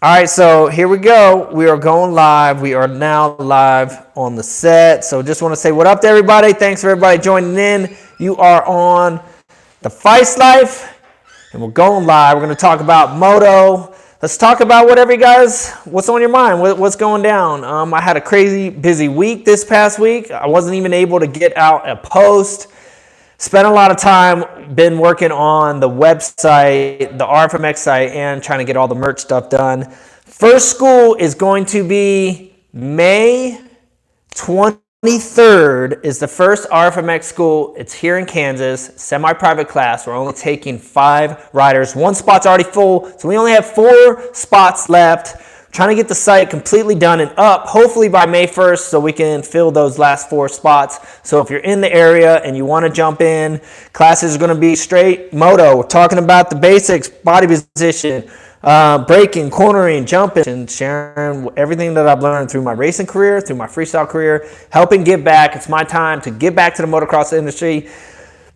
All right, so here we go. We are going live. We are now live on the set. So just want to say what up to everybody. Thanks for everybody joining in. You are on the Feisst Life, and we're going live. We're going to talk about Moto. Let's talk about whatever you guys, what's on your mind, what's going down. I had a crazy busy week this past week. I wasn't even able to get out a post. Spent a lot of time, been working on the website, the FMX site, and trying to get all the merch stuff done. First school is going to be May 23rd is the first FMX school. It's here in Kansas, semi-private class. We're only taking 5 riders. 1 spot's already full, so we only have 4 spots left. Trying to get the site completely done and up, hopefully by May 1st, so we can fill those last 4 spots. So if you're in the area and you want to jump in, classes are going to be straight Moto. We're talking about the basics, body position, braking, cornering, jumping, and sharing everything that I've learned through my racing career, through my freestyle career, helping give back. It's my time to give back to the motocross industry.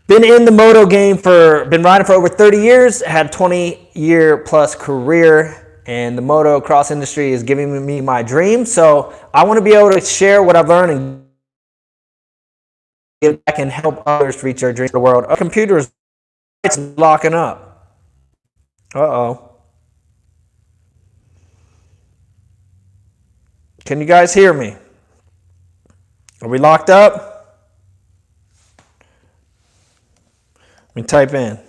Been in the moto game been riding for over 30 years, had a 20-year plus career. And the motocross industry is giving me my dream. So I want to be able to share what I've learned and give back and help others reach their dreams in the world. Our computer's locking up. Uh-oh. Can you guys hear me? Are we locked up? Let me type in.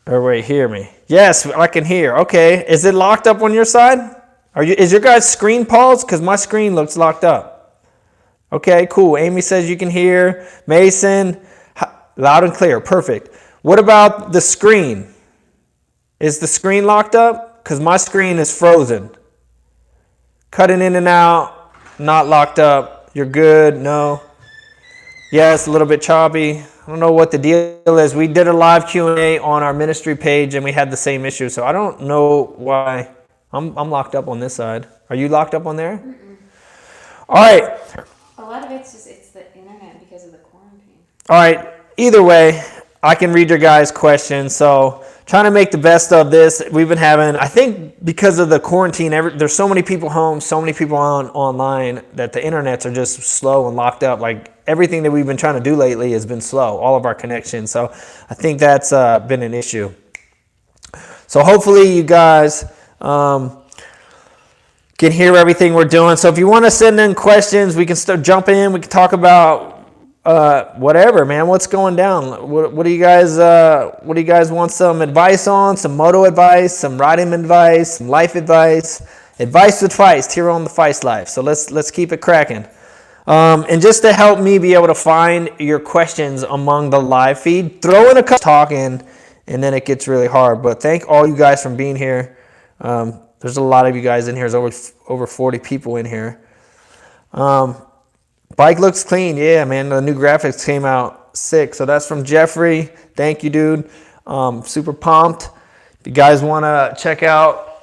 Everybody hear me? Yes, I can hear. Okay, is it locked up on your side? Is your guys' screen paused? Because my screen looks locked up. Okay, cool. Amy says you can hear. Mason, loud and clear. Perfect. What about the screen? Is the screen locked up? Because my screen is frozen. Cutting in and out. Not locked up. You're good. No. Yes, a little bit choppy. I don't know what the deal is. We did a live Q&A on our ministry page, and we had the same issue. So I don't know why. I'm locked up on this side. Are you locked up on there? Mm-mm. All right. A lot of it's the internet because of the quarantine. All right. Either way, I can read your guys' questions. So trying to make the best of this. We've been having, I think because of the quarantine, there's so many people home, so many people online that the internets are just slow and locked up. Like everything that we've been trying to do lately has been slow, all of our connections. So I think that's been an issue. So hopefully you guys can hear everything we're doing. So if you want to send in questions, we can start jump in. We can talk about whatever, man. What's going down? What do you guys want some advice on? Some moto advice, some riding advice, some life advice. Advice with Feisst here on the Feisst Life. So let's keep it cracking. And just to help me be able to find your questions among the live feed, throw in a couple talking, and then it gets really hard. But thank all you guys for being here. There's a lot of you guys in here. There's over 40 people in here. Bike looks clean. Yeah, man. The new graphics came out sick. So that's from Jeffrey. Thank you, dude. Super pumped. If you guys want to check out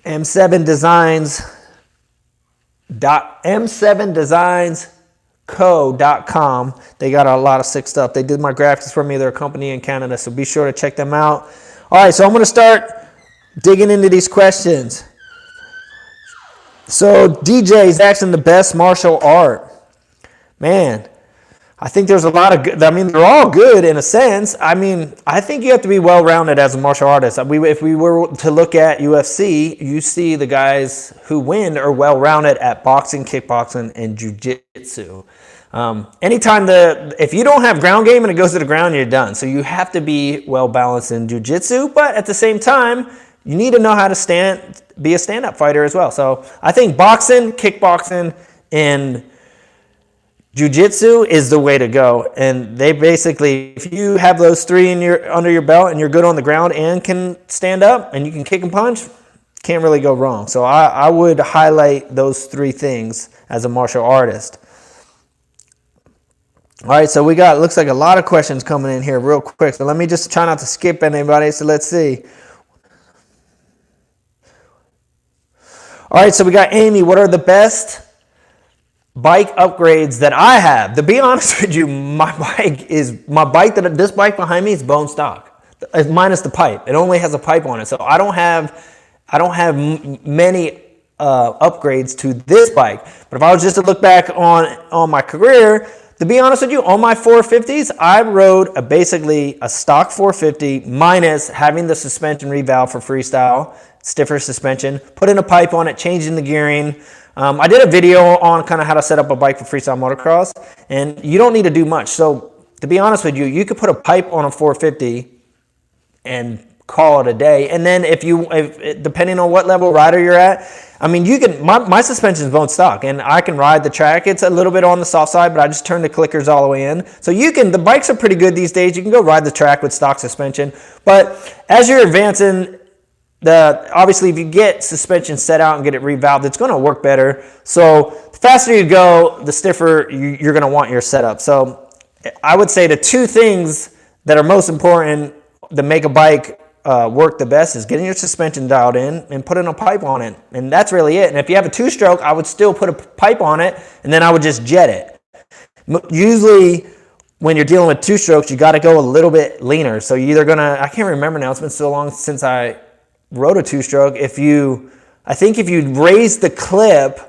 m7designsco.com. They got a lot of sick stuff. They did my graphics for me. They're a company in Canada, so be sure to check them out. All right, so I'm going to start digging into these questions. So DJ is asking the best martial art. Man, I think there's a lot of good. I mean, they're all good in a sense. I mean, I think you have to be well-rounded as a martial artist. If we were to look at UFC, you see the guys who win are well-rounded at boxing, kickboxing, and jiu-jitsu. Anytime if you don't have ground game and it goes to the ground, you're done. So you have to be well-balanced in jiu-jitsu, but at the same time, you need to know how to be a stand-up fighter as well. So I think boxing, kickboxing, and jiu-jitsu is the way to go. And they basically, if you have those 3 under your belt and you're good on the ground and can stand up and you can kick and punch, can't really go wrong. So I would highlight those 3 things as a martial artist. All right, so we got, looks like a lot of questions coming in here real quick. So let me just try not to skip anybody. So let's see. All right, so we got Amy. What are the best bike upgrades that I have. To be honest with you, my this bike behind me is bone stock, minus the pipe. It only has a pipe on it, so I don't have many upgrades to this bike. But if I was just to look back on my career, to be honest with you, on my 450s, I rode basically a stock 450 minus having the suspension revalve for freestyle, stiffer suspension, put in a pipe on it, changing the gearing. I did a video on kind of how to set up a bike for freestyle motocross, and you don't need to do much. So to be honest with you, you could put a pipe on a 450 and call it a day. And then if depending on what level rider you're at, I mean, you can, my suspension is bone stock and I can ride the track. It's a little bit on the soft side, but I just turn the clickers all the way in. So the bikes are pretty good these days. You can go ride the track with stock suspension. But as you're advancing, obviously if you get suspension set out and get it revalved, it's going to work better. So the faster you go, the stiffer you're going to want your setup. So I would say the two things that are most important to make a bike work the best is getting your suspension dialed in and putting a pipe on it. And that's really it. And if you have a two-stroke, I would still put a pipe on it and then I would just jet it. Usually when you're dealing with two strokes, you got to go a little bit leaner. So you're either I can't remember now, it's been so long since I rode a two-stroke. I think if you raise the clip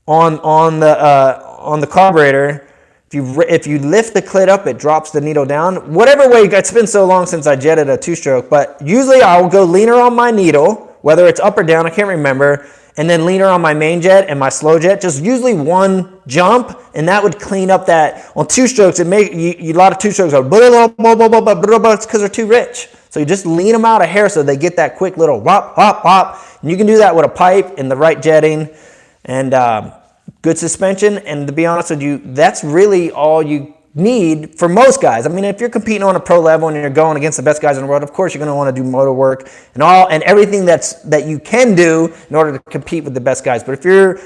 on the carburetor, if you lift the clit up, it drops the needle down. Whatever way, it's been so long since I jetted a two-stroke, but usually I will go leaner on my needle, whether it's up or down, I can't remember, and then leaner on my main jet and my slow jet, just usually one jump, and that would clean up that. On two strokes, a lot of two strokes go, it's because they're too rich. So you just lean them out a hair so they get that quick little whop, whop, whop, and you can do that with a pipe and the right jetting, and good suspension. And to be honest with you, that's really all you need for most guys. I mean, if you're competing on a pro level and you're going against the best guys in the world, of course you're going to want to do motor work and everything that you can do in order to compete with the best guys. But if you're,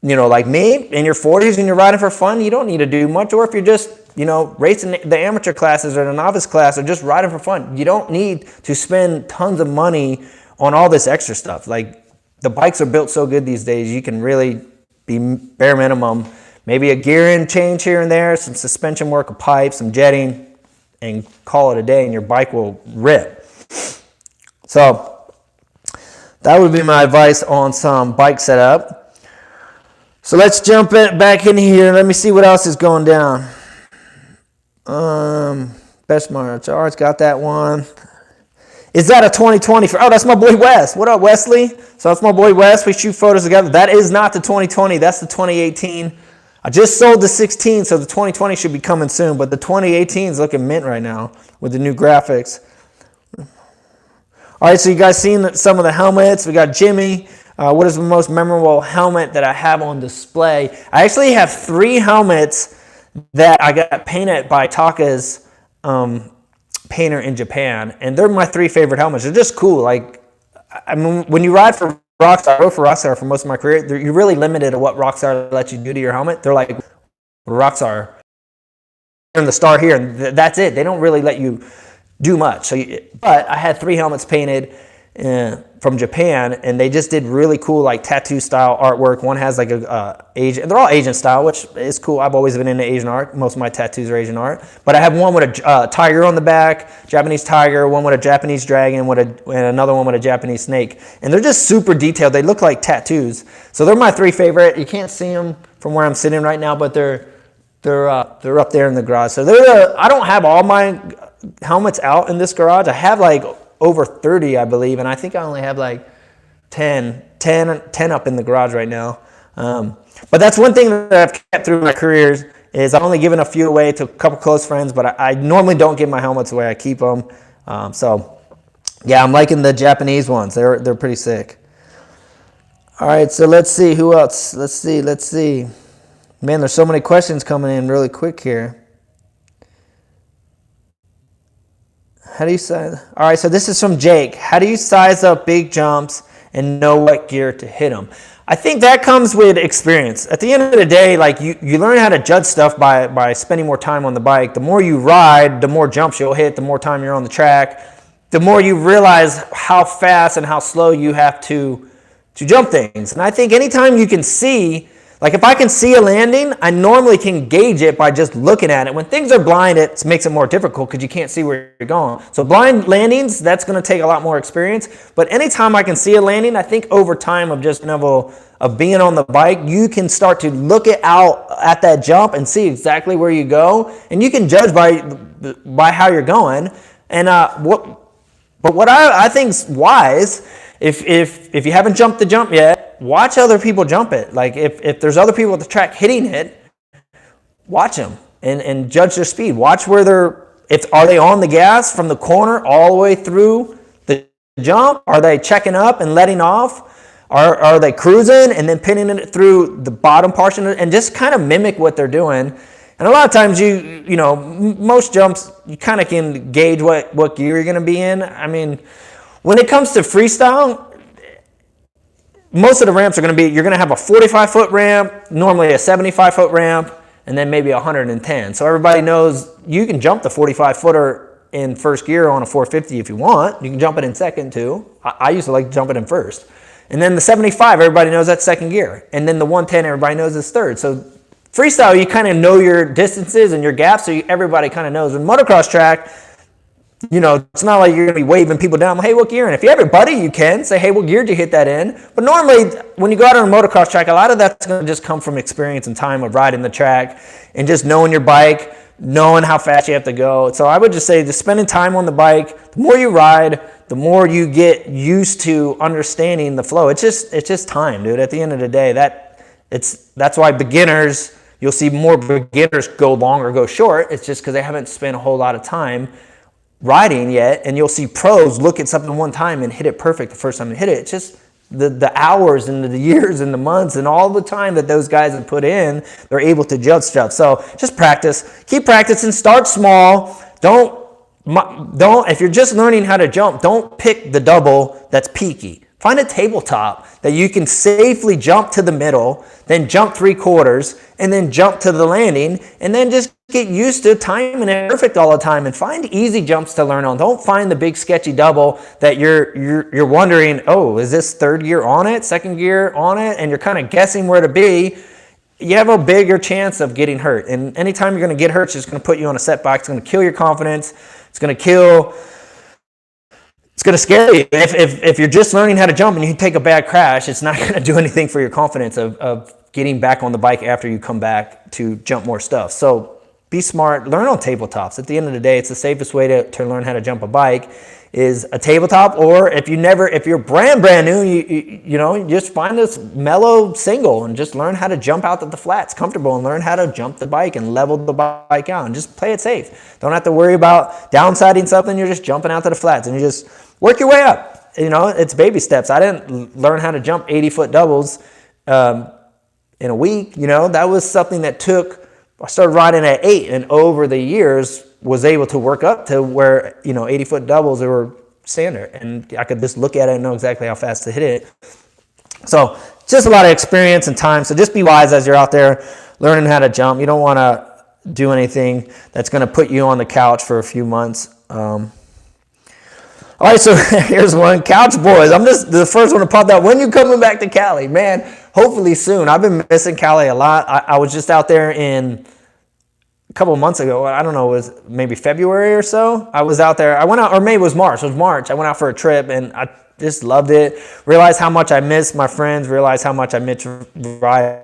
like me, in your 40s and you're riding for fun, you don't need to do much. Or if you're just, racing the amateur classes or the novice class or just riding for fun, you don't need to spend tons of money on all this extra stuff. Like, the bikes are built so good these days, you can really be bare minimum, maybe a gearing change here and there, some suspension work, a pipe, some jetting, and call it a day, and your bike will rip. So that would be my advice on some bike setup. So let's jump back in here. Let me see what else is going down. Best martial arts, got that one. Is that a 2020? Oh, that's my boy Wes. What up, Wesley? So that's my boy Wes. We shoot photos together. That is not the 2020. That's the 2018. I just sold the 16, so the 2020 should be coming soon. But the 2018 is looking mint right now with the new graphics. All right, so you guys seen some of the helmets. We got Jimmy. What is the most memorable helmet that I have on display? I actually have 3 helmets that I got painted by Taka's painter in Japan, and they're my 3 favorite helmets. They're just cool. Like, I mean, when you ride for Rockstar, I rode for Rockstar for most of my career, you're really limited to what Rockstar lets you do to your helmet. They're like, Rockstar, and the star here, and that's it. They don't really let you do much. But I had 3 helmets painted from Japan, and they just did really cool, like, tattoo style artwork. One has like Asian, they're all Asian style, which is cool. I've always been into Asian art. Most of my tattoos are Asian art. But I have one with a tiger on the back, Japanese tiger, one with a Japanese dragon, and another one with a Japanese snake. And they're just super detailed. They look like tattoos. So they're my 3 favorite. You can't see them from where I'm sitting right now, but they're up there in the garage. So I don't have all my helmets out in this garage. I have like over 30, I believe, and I think I only have like 10 up in the garage right now. But that's one thing that I've kept through my careers is I've only given a few away to a couple close friends, but I normally don't give my helmets away. I keep them. So yeah, I'm liking the Japanese ones. They're pretty sick. All right, so let's see who else. Let's see. Man, there's so many questions coming in really quick here. How do you size? All right, so this is from Jake. How do you size up big jumps and know what gear to hit them? I think that comes with experience. At the end of the day, like you learn how to judge stuff by spending more time on the bike. The more you ride, the more jumps you'll hit, the more time you're on the track, the more you realize how fast and how slow you have to jump things. And I think anytime you can see Like if I can see a landing, I normally can gauge it by just looking at it. When things are blind, it makes it more difficult because you can't see where you're going. So blind landings, that's going to take a lot more experience. But anytime I can see a landing, I think over time of just of being on the bike, you can start to look it out at that jump and see exactly where you go. And you can judge by how you're going. And what I think's wise, if you haven't jumped the jump yet, watch other people jump it. Like if there's other people at the track hitting it, watch them and judge their speed. Watch where are they on the gas from the corner all the way through the jump? Are they checking up and letting off? Are they cruising and then pinning it through the bottom portion? And just kind of mimic what they're doing. And a lot of times you know, most jumps, you kind of can gauge what gear you're going to be in. I mean, when it comes to freestyle, most of the ramps are going to be, you're going to have a 45-foot ramp, normally a 75-foot ramp, and then maybe 110. So everybody knows you can jump the 45-footer in first gear on a 450 if you want. You can jump it in second too. I used to like to jump it in first. And then the 75, everybody knows that's second gear. And then the 110, everybody knows is third. So freestyle, you kind of know your distances and your gaps, so everybody kind of knows. In motocross track, you know, it's not like you're going to be waving people down, hey, what gear? And if you have your buddy, you can say, hey, what gear did you hit that in? But normally, when you go out on a motocross track, a lot of that's going to just come from experience and time of riding the track and just knowing your bike, knowing how fast you have to go. So I would just say just spending time on the bike, the more you ride, the more you get used to understanding the flow. It's just time, dude. At the end of the day, that's why beginners, you'll see more beginners go long or go short. It's just because they haven't spent a whole lot of time riding yet, and you'll see pros look at something one time and hit it perfect the first time they hit it. It's just the hours and the years and the months and all the time that those guys have put in, they're able to judge stuff. So just practice, keep practicing, start small. Don't, if you're just learning how to jump, don't pick the double that's peaky. Find a tabletop that you can safely jump to the middle, then jump 3/4, and then jump to the landing, and then just get used to timing it perfect all the time and find easy jumps to learn on. Don't find the big sketchy double that you're wondering, oh, is this third gear on it, second gear on it, and you're kind of guessing where to be. You have a bigger chance of getting hurt. And anytime you're going to get hurt, it's just going to put you on a setback. It's going to kill your confidence. It's going to scare you. If you're just learning how to jump and you take a bad crash, it's not going to do anything for your confidence of getting back on the bike after you come back to jump more stuff. So be smart, learn on tabletops. At the end of the day, it's the safest way to learn how to jump a bike is a tabletop. Or if you're brand new, you know, you just find this mellow single and just learn how to jump out at the flats comfortable and learn how to jump the bike and level the bike out and just play it safe. Don't have to worry about downsiding something. You're just jumping out to the flats and you just work your way up. You know, it's baby steps. I didn't learn how to jump 80-foot doubles in a week. You know, that was something that I started riding at 8, and over the years was able to work up to where, you know, 80-foot doubles were standard, and I could just look at it and know exactly how fast to hit it. So just a lot of experience and time. So just be wise as you're out there learning how to jump. You don't want to do anything that's going to put you on the couch for a few months. All right, so here's one. Couch Boys. I'm just the first one to pop out. When you coming back to Cali? Man, hopefully soon. I've been missing Cali a lot. I was just out there a couple of months ago. I don't know, it was maybe February or so. I was out there. I went out, or maybe it was March. It was March. I went out for a trip, and I just loved it. Realized how much I miss my friends. Realized how much I miss riding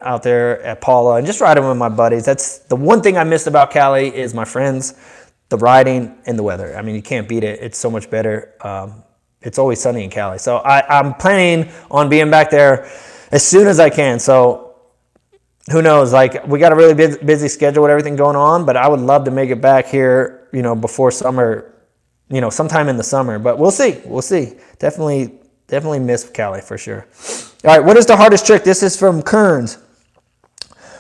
out there at Paula and just riding with my buddies. That's the one thing I missed about Cali is my friends, the riding, and the weather. I mean, you can't beat it. It's so much better. It's always sunny in Cali. So I'm planning on being back there as soon as I can. So who knows? Like, we got a really busy schedule with everything going on, but I would love to make it back here, you know, before summer, you know, sometime in the summer. But we'll see. We'll see. Definitely miss Cali for sure. All right, what is the hardest trick? This is from Kearns.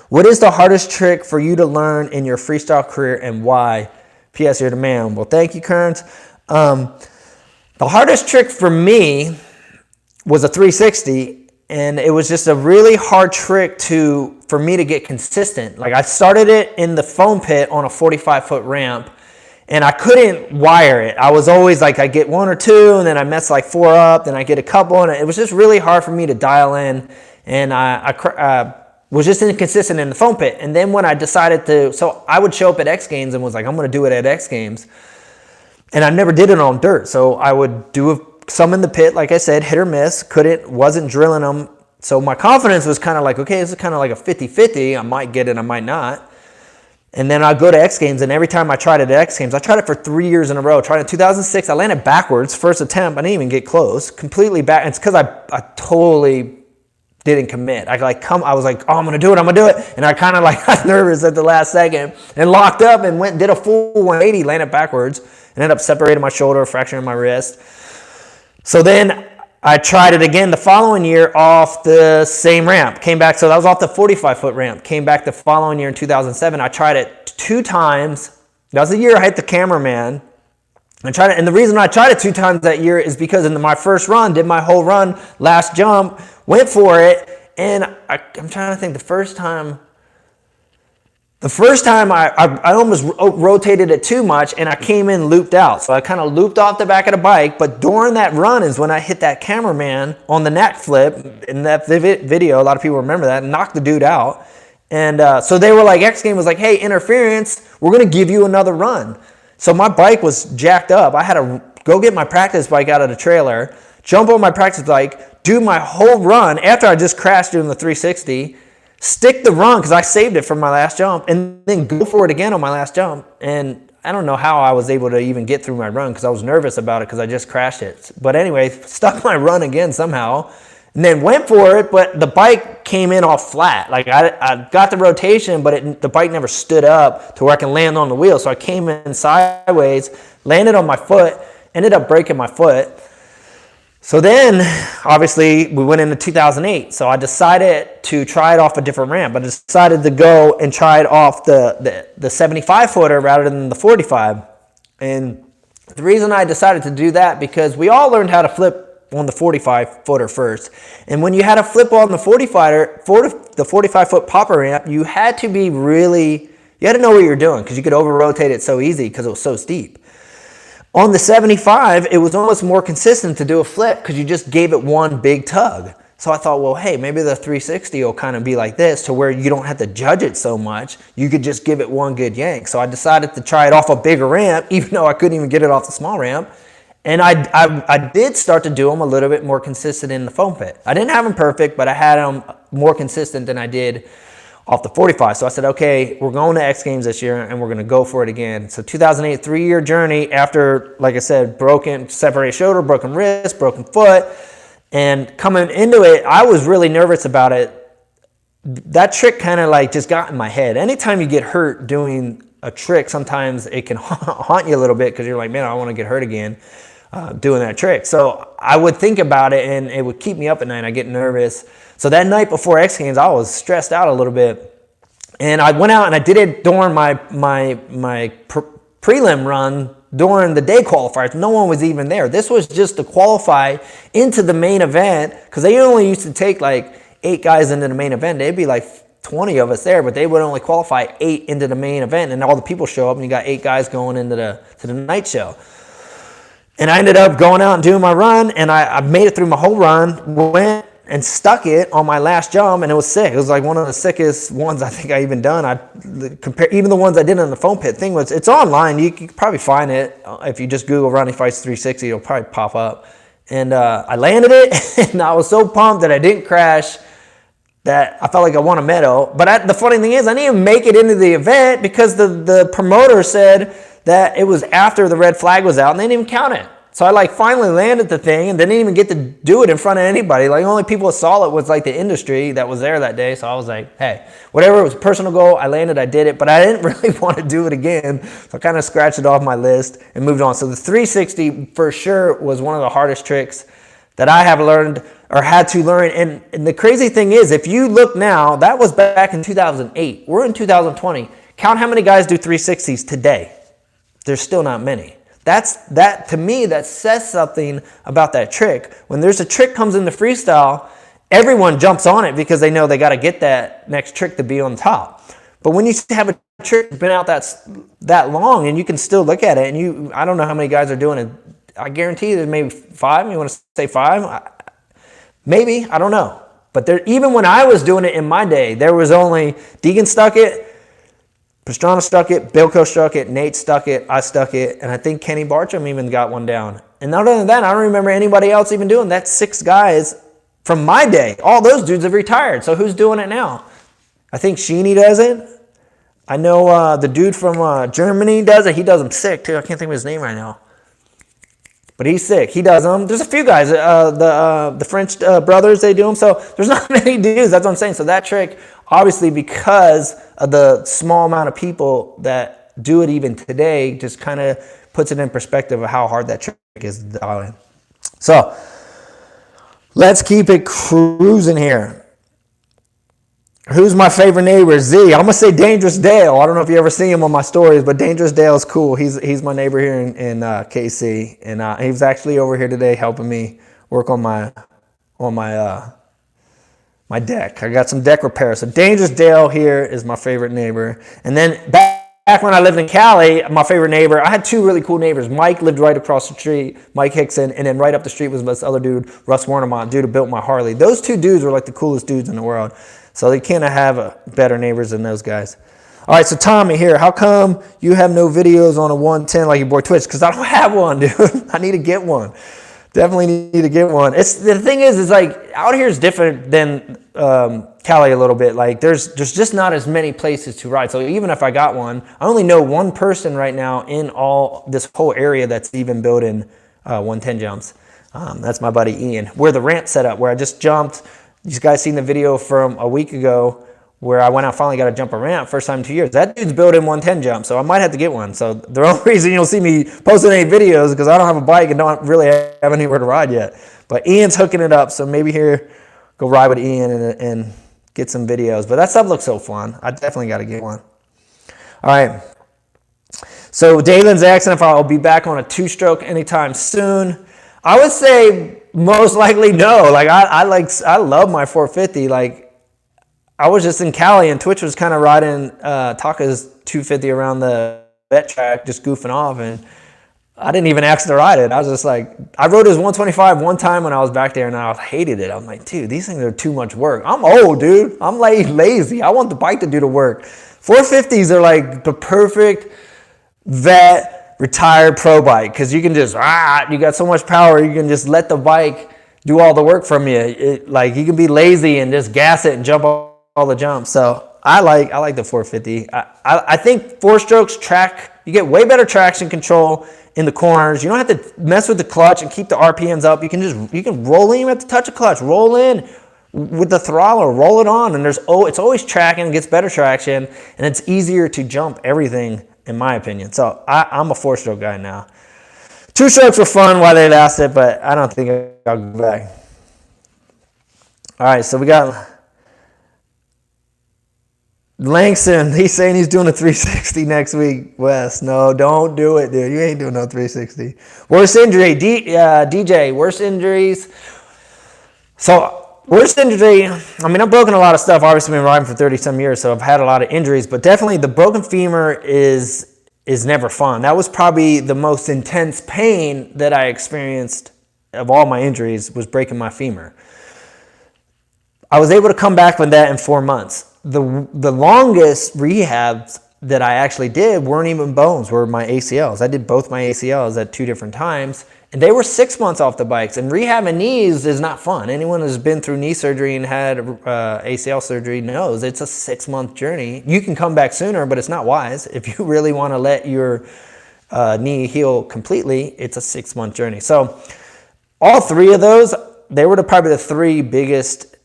What is the hardest trick for you to learn in your freestyle career and why? P.S. You're the man. Well, thank you, Kearns. The hardest trick for me was a 360, and it was just a really hard trick for me to get consistent. Like, I started it in the foam pit on a 45-foot ramp, and I couldn't wire it. I was always like, I get 1 or 2, and then I mess like 4 up, then I get a couple, and it was just really hard for me to dial in And I was just inconsistent in the foam pit. And then when I decided to, so I would show up at X Games and was like, I'm going to do it at X Games. And I never did it on dirt. So I would do some in the pit, like I said, hit or miss, wasn't drilling them. So my confidence was kind of like, okay, this is kind of like a 50-50. I might get it, I might not. And then I'd go to X Games, and every time I tried it at X Games, I tried it for 3 years in a row. Tried it in 2006, I landed backwards, first attempt. I didn't even get close, completely back. It's because I totally didn't commit. I was like, oh, I'm gonna do it. And I kind of like got nervous at the last second and locked up and did a full 180, landed backwards, and ended up separating my shoulder, fracturing my wrist. So then I tried it again the following year off the same ramp. Came back, so that was off the 45-foot ramp. Came back the following year in 2007. I tried it 2 times. That was the year I hit the cameraman. I tried it, and the reason I tried it 2 times that year is because in my first run, did my whole run, last jump, went for it, and I'm trying to think the first time I almost rotated it too much, and I came in looped out. So I kind of looped off the back of the bike, but during that run is when I hit that cameraman on the neck flip. In that video, a lot of people remember that, and knocked the dude out. And so they were like, X Game was like, hey, interference, we're going to give you another run. So my bike was jacked up. I had to go get my practice bike out of the trailer, jump on my practice bike, do my whole run after I just crashed doing the 360, stick the run because I saved it from my last jump, and then go for it again on my last jump. And I don't know how I was able to even get through my run because I was nervous about it because I just crashed it. But anyway, stuck my run again somehow, and then went for it, but the bike came in all flat. Like I got the rotation, but the bike never stood up to where I can land on the wheel. So I came in sideways, landed on my foot, ended up breaking my foot. So then, obviously, we went into 2008. So I decided to try it off a different ramp. I decided to go and try it off the 75-footer rather than the 45. And the reason I decided to do that, because we all learned how to flip on the 45-footer first. And when you had to flip on the 45-foot popper ramp, you had to know what you were doing because you could over-rotate it so easy because it was so steep. On the 75, it was almost more consistent to do a flip because you just gave it one big tug. So I thought, well, hey, maybe the 360 will kind of be like this to where you don't have to judge it so much. You could just give it one good yank. So I decided to try it off a bigger ramp, even though I couldn't even get it off the small ramp. And I did start to do them a little bit more consistent in the foam pit. I didn't have them perfect, but I had them more consistent than I did off the 45. So I said, okay, we're going to X Games this year and we're going to go for it again. So 2008, 3-year journey after, like I said, separated shoulder, broken wrist, broken foot. And coming into it, I was really nervous about it. That trick kind of like just got in my head. Anytime you get hurt doing a trick, sometimes it can haunt you a little bit because you're like, man, I don't want to get hurt again doing that trick. So I would think about it and it would keep me up at night. I get nervous. So that night before X Games, I was stressed out a little bit. And I went out and I did it during my prelim run during the day qualifiers. No one was even there. This was just to qualify into the main event because they only used to take like 8 guys into the main event. They'd be like 20 of us there, but they would only qualify 8 into the main event, and all the people show up and you got 8 guys going into the night show. And I ended up going out and doing my run, and I made it through my whole run, went and stuck it on my last jump, and it was sick. It was like one of the sickest ones I think I even done. Even the ones I did in the foam pit. Thing was, it's online. You can probably find it if you just Google Ronnie Faisst 360. It'll probably pop up. And I landed it, and I was so pumped that I didn't crash that I felt like I won a medal. But the funny thing is, I didn't even make it into the event because the promoter said that it was after the red flag was out, and they didn't even count it. So I like finally landed the thing and didn't even get to do it in front of anybody. Like, the only people that saw it was like the industry that was there that day. So I was like, hey, whatever, it was a personal goal. I landed, I did it, but I didn't really want to do it again. So I kind of scratched it off my list and moved on. So the 360 for sure was one of the hardest tricks that I have learned or had to learn. And the crazy thing is, if you look now, that was back in 2008. We're in 2020. Count how many guys do 360s today. There's still not many. To me, that says something about that trick. When there's a trick comes into freestyle, everyone jumps on it because they know they got to get that next trick to be on top. But when you have a trick that's been out that long and you can still look at it, and I don't know how many guys are doing it. I guarantee there's maybe 5. You want to say 5? Maybe, I don't know. But there, even when I was doing it in my day, there was only Deegan stuck it, Pastrana stuck it, Bilko stuck it, Nate stuck it, I stuck it, and I think Kenny Bartram even got one down. And other than that, I don't remember anybody else even doing that. 6 guys from my day. All those dudes have retired, so who's doing it now? I think Sheeny does it. I know the dude from Germany does it. He does them sick, too. I can't think of his name right now. But he's sick. He does them. There's a few guys. The French brothers, they do them. So there's not many dudes. That's what I'm saying. So that trick, obviously, because of the small amount of people that do it even today, just kind of puts it in perspective of how hard that trick is to dial in. So let's keep it cruising here. Who's my favorite neighbor? Z. I'm going to say Dangerous Dale. I don't know if you ever see him on my stories, but Dangerous Dale is cool. He's my neighbor here in KC. And he was actually over here today helping me work on my deck. I got some deck repairs. So Dangerous Dale here is my favorite neighbor. And then back when I lived in Cali, my favorite neighbor, I had 2 really cool neighbors. Mike lived right across the street, Mike Hickson, and then right up the street was this other dude, Russ Warnemont, dude who built my Harley. Those 2 dudes were like the coolest dudes in the world. So they can't have better neighbors than those guys. All right, so Tommy here, how come you have no videos on a 110 like your boy Twitch? Because I don't have one, dude. I need to get one. Definitely need to get one. The thing is like out here is different than Cali a little bit. Like there's just not as many places to ride. So even if I got one, I only know one person right now in all this whole area that's even building 110 jumps. That's my buddy Ian. Where the ramp set up, where I just jumped. You guys seen the video from a week ago where I went out, finally got to jump a ramp, first time in 2 years. That dude's building 110 jump, so I might have to get one. So the only reason you'll see me posting any videos is because I don't have a bike and don't really have anywhere to ride yet. But Ian's hooking it up, so maybe here, go ride with Ian and get some videos. But that stuff looks so fun. I definitely got to get one. All right. So Dalen's asking if I'll be back on a 2-stroke anytime soon. I would say most likely no. Like I love my 450. Like I was just in Cali and Twitch was kind of riding Taka's 250 around the vet track, just goofing off, and I didn't even ask to ride it. I was just like, I rode his 125 one time when I was back there, and I hated it. I'm like, dude, these things are too much work. I'm old, dude. I'm like lazy. I want the bike to do the work. 450s are like the perfect vet retired pro bike because you can just you got so much power, you can just let the bike do all the work from you. Like you can be lazy and just gas it and jump all the jumps. So I like the 450. I think 4-strokes track, you get way better traction control in the corners. You don't have to mess with the clutch and keep the RPMs up. You can roll in, you have to touch a clutch, roll in with the throttle, roll it on, and it's always tracking, it gets better traction, and it's easier to jump everything, in my opinion. So I'm a 4-stroke guy now. 2-strokes were fun while they lasted, but I don't think I'll go back. All right, so we got Langston. He's saying he's doing a 360 next week. Wes, no, don't do it, dude. You ain't doing no 360. Worst injury, DJ, worst injuries. So worst injury, I mean, I've broken a lot of stuff. Obviously, I've been riding for 30-some years, so I've had a lot of injuries. But definitely the broken femur is never fun. That was probably the most intense pain that I experienced of all my injuries was breaking my femur. I was able to come back from that in 4 months. The longest rehabs that I actually did weren't even bones, were my ACLs. I did both my ACLs at 2 different times. And they were 6 months off the bikes. And rehabbing knees is not fun. Anyone who's been through knee surgery and had ACL surgery knows it's a 6-month journey. You can come back sooner, but it's not wise. If you really want to let your knee heal completely, it's a 6-month journey. So all 3 of those, they were probably the 3 biggest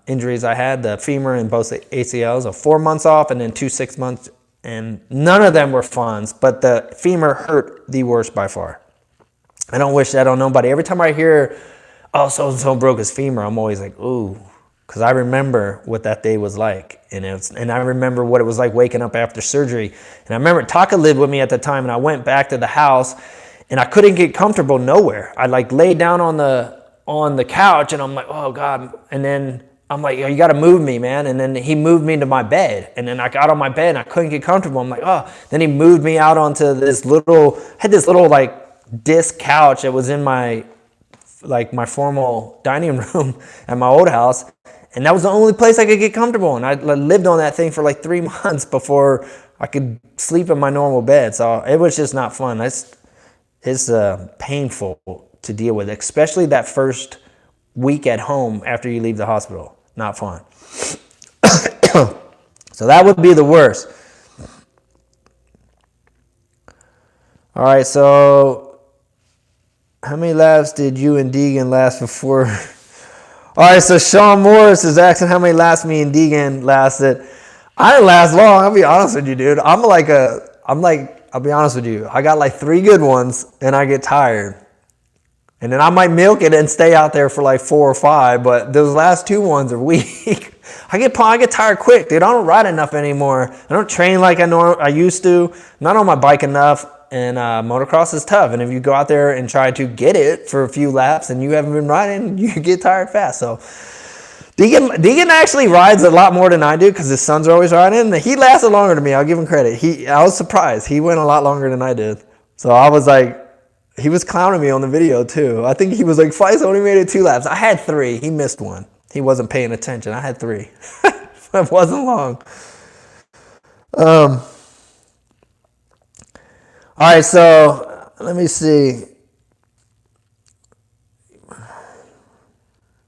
injuries I had, the femur and both the ACLs. So 4 months off and then 2 6 months. And none of them were fun, but the femur hurt the worst by far. I don't wish that on nobody. Every time I hear, oh, so-and-so broke his femur, I'm always like, ooh, because I remember what that day was like. And I remember what it was like waking up after surgery. And I remember Taka lived with me at the time, and I went back to the house, and I couldn't get comfortable nowhere. I like laid down on the couch, and I'm like, oh, God. And then I'm like, oh, you got to move me, man. And then he moved me to my bed. And then I got on my bed, and I couldn't get comfortable. I'm like, oh. Then he moved me out onto this little like, disc couch that was in my formal dining room at my old house, And that was the only place I could get comfortable. And I lived on that thing for like 3 months before I could sleep in my normal bed. So it was just not fun. It's painful to deal with, especially that first week at home after you leave the hospital. Not fun. So that would be the worst. All right, so how many laps did you and Deegan last before? All right, so Sean Morris is asking how many laps me and Deegan lasted. I didn't last long, I'll be honest with you, dude. I'll be honest with you. I got like 3 good ones and I get tired. And then I might milk it and stay out there for like 4 or 5, but those last 2 ones are weak. I get tired quick, dude. I don't ride enough anymore. I don't train like I used to. I'm not on my bike enough, and motocross is tough. And if you go out there and try to get it for a few laps and you haven't been riding, you get tired fast. So Deegan actually rides a lot more than I do because his sons are always riding. He lasted longer than me. I'll give him credit. I was surprised. He went a lot longer than I did. So I was like, he was clowning me on the video too. I think he was like, Feisst only made it 2 laps. I had 3. He missed 1. He wasn't paying attention. I had 3. It wasn't long. All right, so let me see.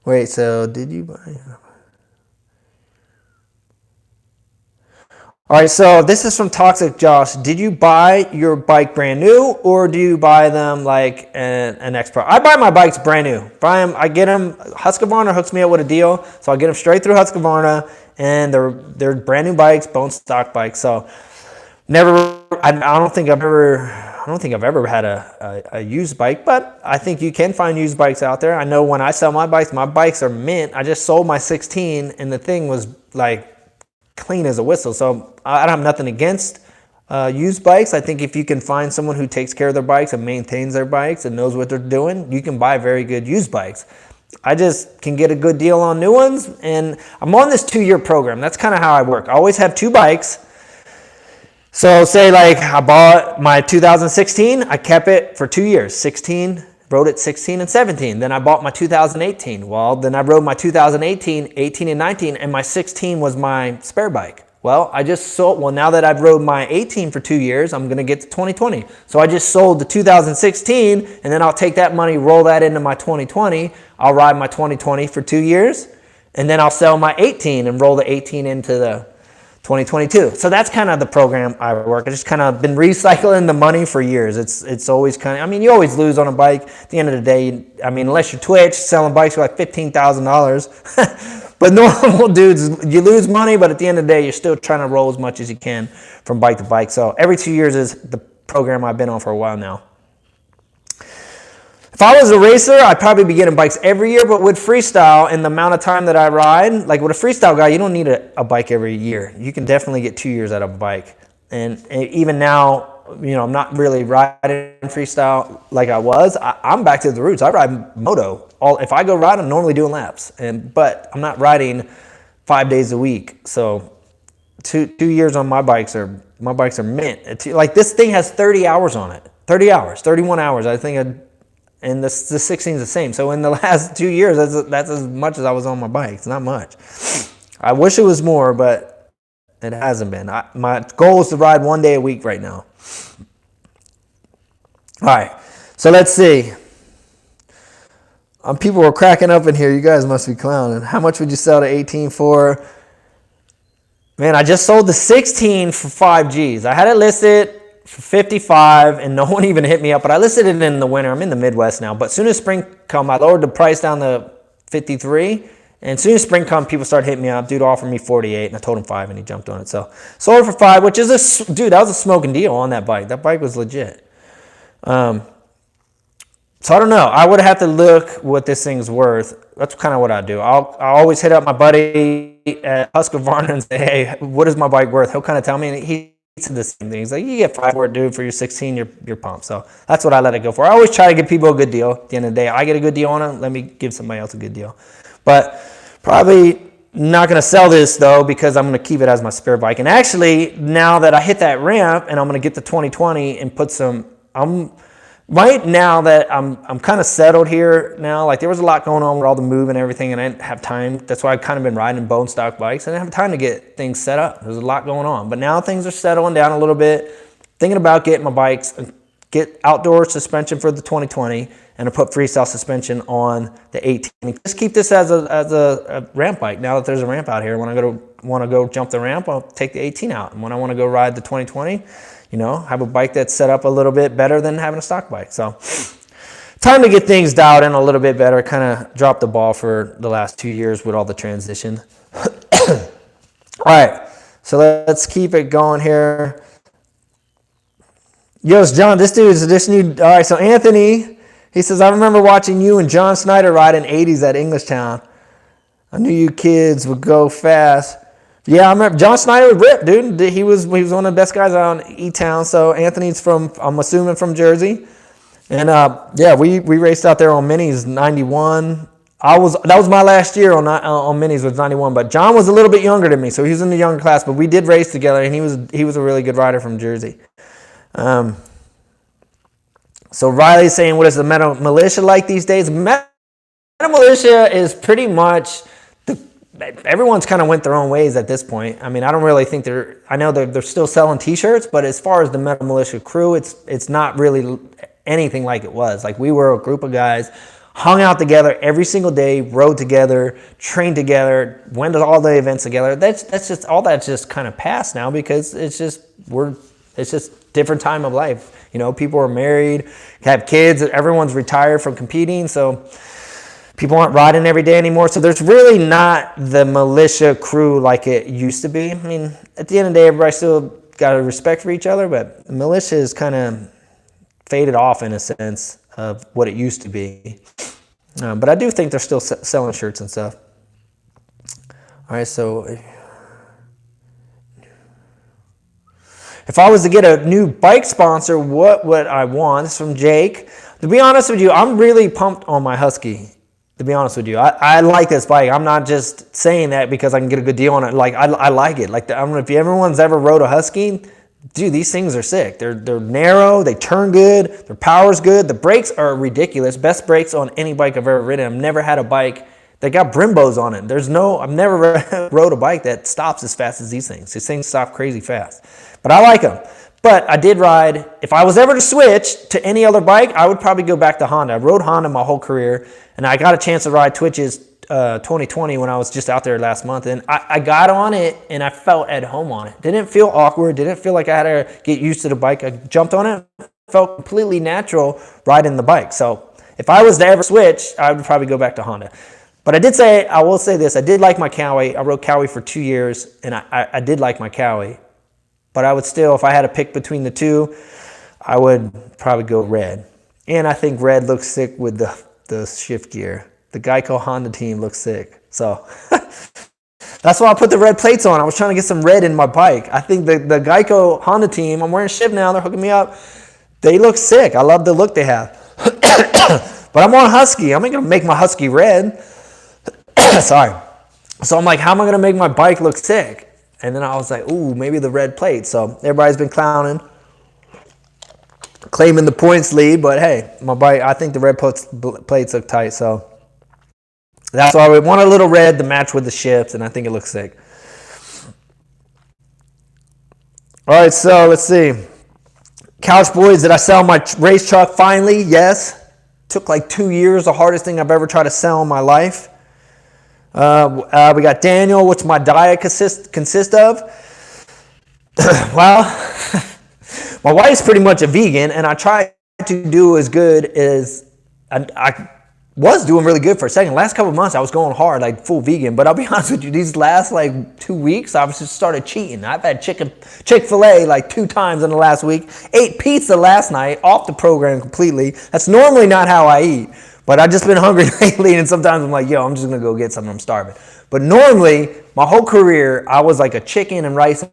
Wait, so did you buy? All right, so this is from Toxic Josh. Did you buy your bike brand new, or do you buy them like an X-Pro? I buy my bikes brand new. I get them. Husqvarna hooks me up with a deal, so I get them straight through Husqvarna, and they're brand new bikes, bone stock bikes. So I don't think I've ever had a used bike, but I think you can find used bikes out there. I know when I sell my bikes are mint. I just sold my 16, and the thing was like clean as a whistle. So I don't have nothing against used bikes. I think if you can find someone who takes care of their bikes and maintains their bikes and knows what they're doing, you can buy very good used bikes. I just can get a good deal on new ones, and I'm on this 2-year program. That's kind of how I work. I always have 2 bikes. So say like I bought my 2016, I kept it for 2 years, 16, rode it 16 and 17. Then I bought my 2018. Well, then I rode my 2018, 18 and 19, and my 16 was my spare bike. Well, now that I've rode my 18 for 2 years, I'm going to get to 2020. So I just sold the 2016, and then I'll take that money, roll that into my 2020. I'll ride my 2020 for 2 years, and then I'll sell my 18 and roll the 18 into the 2022. So that's kind of the program I work. I just kind of been recycling the money for years. It's always kind of, I mean, you always lose on a bike. At the end of the day, I mean, unless you're Twitch selling bikes for like $15,000. But normal dudes, you lose money, but at the end of the day, you're still trying to roll as much as you can from bike to bike. So every 2 years is the program I've been on for a while now. If I was a racer, I'd probably be getting bikes every year, but with freestyle and the amount of time that I ride, like with a freestyle guy, you don't need a bike every year. You can definitely get 2 years out of a bike. And even now, you know, I'm not really riding freestyle like I was. I'm back to the roots. I ride Moto. If I go ride, I'm normally doing laps, but I'm not riding 5 days a week. So 2 years on my bikes are mint. Like this thing has 30 hours on it. 30 hours, 31 hours. I think and the 16 is the same. So in the last 2 years, that's as much as I was on my bike. It's not much. I wish it was more, but it hasn't been. My goal is to ride 1 day a week right now. All right, so let's see. People were cracking up in here. You guys must be clowning. How much would you sell the 18 for? Man, I just sold the 16 for 5 G's. I had it listed for 55, and no one even hit me up, but I listed it in the winter. I'm in the Midwest now, but as soon as spring come, I lowered the price down to 53, and as soon as spring come, people started hitting me up. Dude offered me 48, and I told him 5, and he jumped on it. So sold it for 5, which is dude, that was a smoking deal on that bike. That bike was legit. So I don't know. I would have to look what this thing's worth. That's kind of what I do. I'll always hit up my buddy at Husqvarna and say, hey, what is my bike worth? He'll kind of tell me, and he said the same thing. He's like, you get 5 for it, dude, for your 16, you're pumped. So that's what I let it go for. I always try to give people a good deal. At the end of the day, I get a good deal on it. Let me give somebody else a good deal. But probably not going to sell this, though, because I'm going to keep it as my spare bike. And actually, now that I hit that ramp and I'm going to get to 2020 and put some, right now that I'm kind of settled here now, like there was a lot going on with all the move and everything, and I didn't have time. That's why I've kind of been riding bone stock bikes. I didn't have time to get things set up. There's a lot going on, but now things are settling down a little bit. Thinking about getting my bikes, get outdoor suspension for the 2020, and to put freestyle suspension on the 18. Just keep this as a ramp bike. Now that there's a ramp out here, when I want to go jump the ramp, I'll take the 18 out. And when I want to go ride the 2020, you know, have a bike that's set up a little bit better than having a stock bike. So time to get things dialed in a little bit better. Kind of dropped the ball for the last 2 years with all the transition. All right, so let's keep it going here. Yo, it's John, this new, all right, so Anthony, he says, I remember watching you and John Snyder ride in 80s at Englishtown. I knew you kids would go fast. Yeah, I remember John Snyder was ripped, dude. He was one of the best guys out in E-Town. So Anthony's from, I'm assuming, from Jersey. And yeah, we raced out there on minis 91. That was my last year on minis was 91, but John was a little bit younger than me, so he was in the younger class, but we did race together, and he was a really good rider from Jersey. So Riley's saying, what is the Metal Militia like these days? Metal Militia is pretty much everyone's kind of went their own ways at this point. I mean, I don't really think I know they're still selling t-shirts, but as far as the Metal Militia crew, it's not really anything like it was. Like, we were a group of guys, hung out together every single day, rode together, trained together, went to all the events together. That's just kind of past now, because it's just different time of life. You know, people are married, have kids, everyone's retired from competing, so people aren't riding every day anymore. So there's really not the militia crew like it used to be. I mean, at the end of the day, everybody still got a respect for each other, but the militia is kind of faded off in a sense of what it used to be. But I do think they're still selling shirts and stuff. All right, so if I was to get a new bike sponsor, what would I want? This is from Jake. To be honest with you, I'm really pumped on my Husky. To be honest with you, I like this bike. I'm not just saying that because I can get a good deal on it. Like, I like it. Like, I don't know if everyone's ever rode a Husky. Dude, these things are sick. They're narrow. They turn good. Their power's good. The brakes are ridiculous. Best brakes on any bike I've ever ridden. I've never had a bike that got Brimbos on it. I've never rode a bike that stops as fast as these things. These things stop crazy fast. But I like them. But I did ride, if I was ever to switch to any other bike, I would probably go back to Honda. I rode Honda my whole career, and I got a chance to ride Twitch's 2020 when I was just out there last month, and I got on it, and I felt at home on it. Didn't feel awkward, didn't feel like I had to get used to the bike. I jumped on it, felt completely natural riding the bike. So if I was to ever switch, I would probably go back to Honda. But I will say this, I did like my Cali. I rode Cali for 2 years, and I did like my Cali. But I would still, if I had to pick between the two, I would probably go red. And I think red looks sick with the shift gear. The Geico Honda team looks sick. So that's why I put the red plates on. I was trying to get some red in my bike. I think the Geico Honda team, I'm wearing shift now, they're hooking me up. They look sick. I love the look they have. But I'm on Husky. I'm not going to make my Husky red. Sorry. So I'm like, how am I going to make my bike look sick? And then I was like, ooh, maybe the red plate. So everybody's been clowning, claiming the points lead. But hey, my bike, I think the red plates look tight. So that's why we want a little red to match with the shifts, and I think it looks sick. All right, so let's see. Couch Boys, did I sell my race truck finally? Yes. Took like 2 years, the hardest thing I've ever tried to sell in my life. We got Daniel, what's my diet consist of? Well, my wife's pretty much a vegan, and I try to do as good as I was doing really good for a second. Last couple of months, I was going hard, like full vegan. But I'll be honest with you, these last like 2 weeks, I've just started cheating. I've had Chick-fil-A like 2 times in the last week. Ate pizza last night, off the program completely. That's normally not how I eat. But I've just been hungry lately, and sometimes I'm like, yo, I'm just going to go get something. I'm starving. But normally, my whole career, I was like a chicken and rice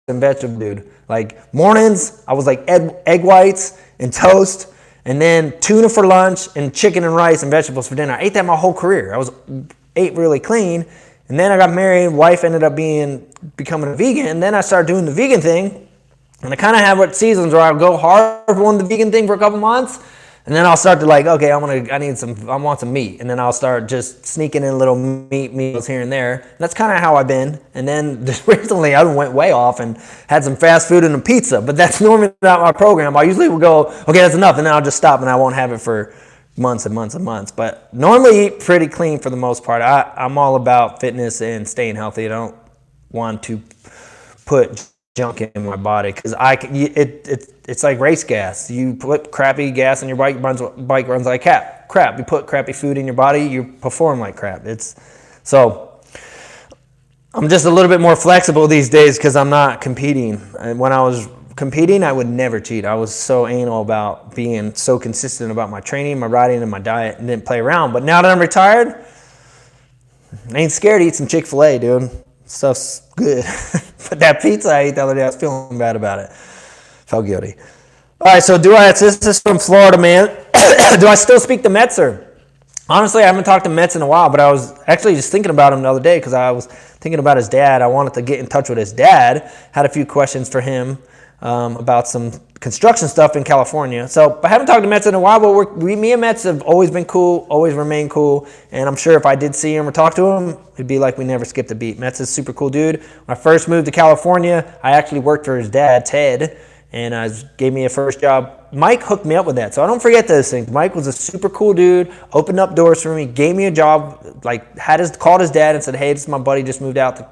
and vegetable dude. Like mornings, I was like egg whites and toast, and then tuna for lunch and chicken and rice and vegetables for dinner. I ate that my whole career. Ate really clean. And then I got married. Wife ended up becoming a vegan. And then I started doing the vegan thing. And I kind of have what seasons where I go hard on the vegan thing for a couple months. And then I'll start to like, okay, I want some meat. And then I'll start just sneaking in little meat meals here and there. And that's kind of how I've been. And then just recently I went way off and had some fast food and a pizza. But that's normally not my program. I usually will go, okay, that's enough. And then I'll just stop and I won't have it for months and months and months. But normally eat pretty clean for the most part. I'm all about fitness and staying healthy. I don't want to put junk in my body because it's like race gas. You put crappy gas in your bike runs like crap. You put crappy food in your body, you perform like crap. So I'm just a little bit more flexible these days because I'm not competing. And when I was competing, I would never cheat. I was so anal about being so consistent about my training, my riding, and my diet, and didn't play around. But now that I'm retired, I ain't scared to eat some Chick-fil-A, dude. Stuff's good. But that pizza I ate the other day, I was feeling bad about it. Felt guilty. All right, so this is from Florida, man. Do I still speak to Metzger? Honestly, I haven't talked to Metz in a while, but I was actually just thinking about him the other day because I was thinking about his dad. I wanted to get in touch with his dad. Had a few questions for him about some construction stuff in California. So I haven't talked to Metz in a while, but me and Metz have always been cool, always remained cool. And I'm sure if I did see him or talk to him, it'd be like we never skipped a beat. Metz is a super cool dude. When I first moved to California, I actually worked for his dad, Ted, and gave me a first job. Mike hooked me up with that, so I don't forget those things. Mike was a super cool dude, opened up doors for me, gave me a job, like called his dad and said, hey, this is my buddy, just moved out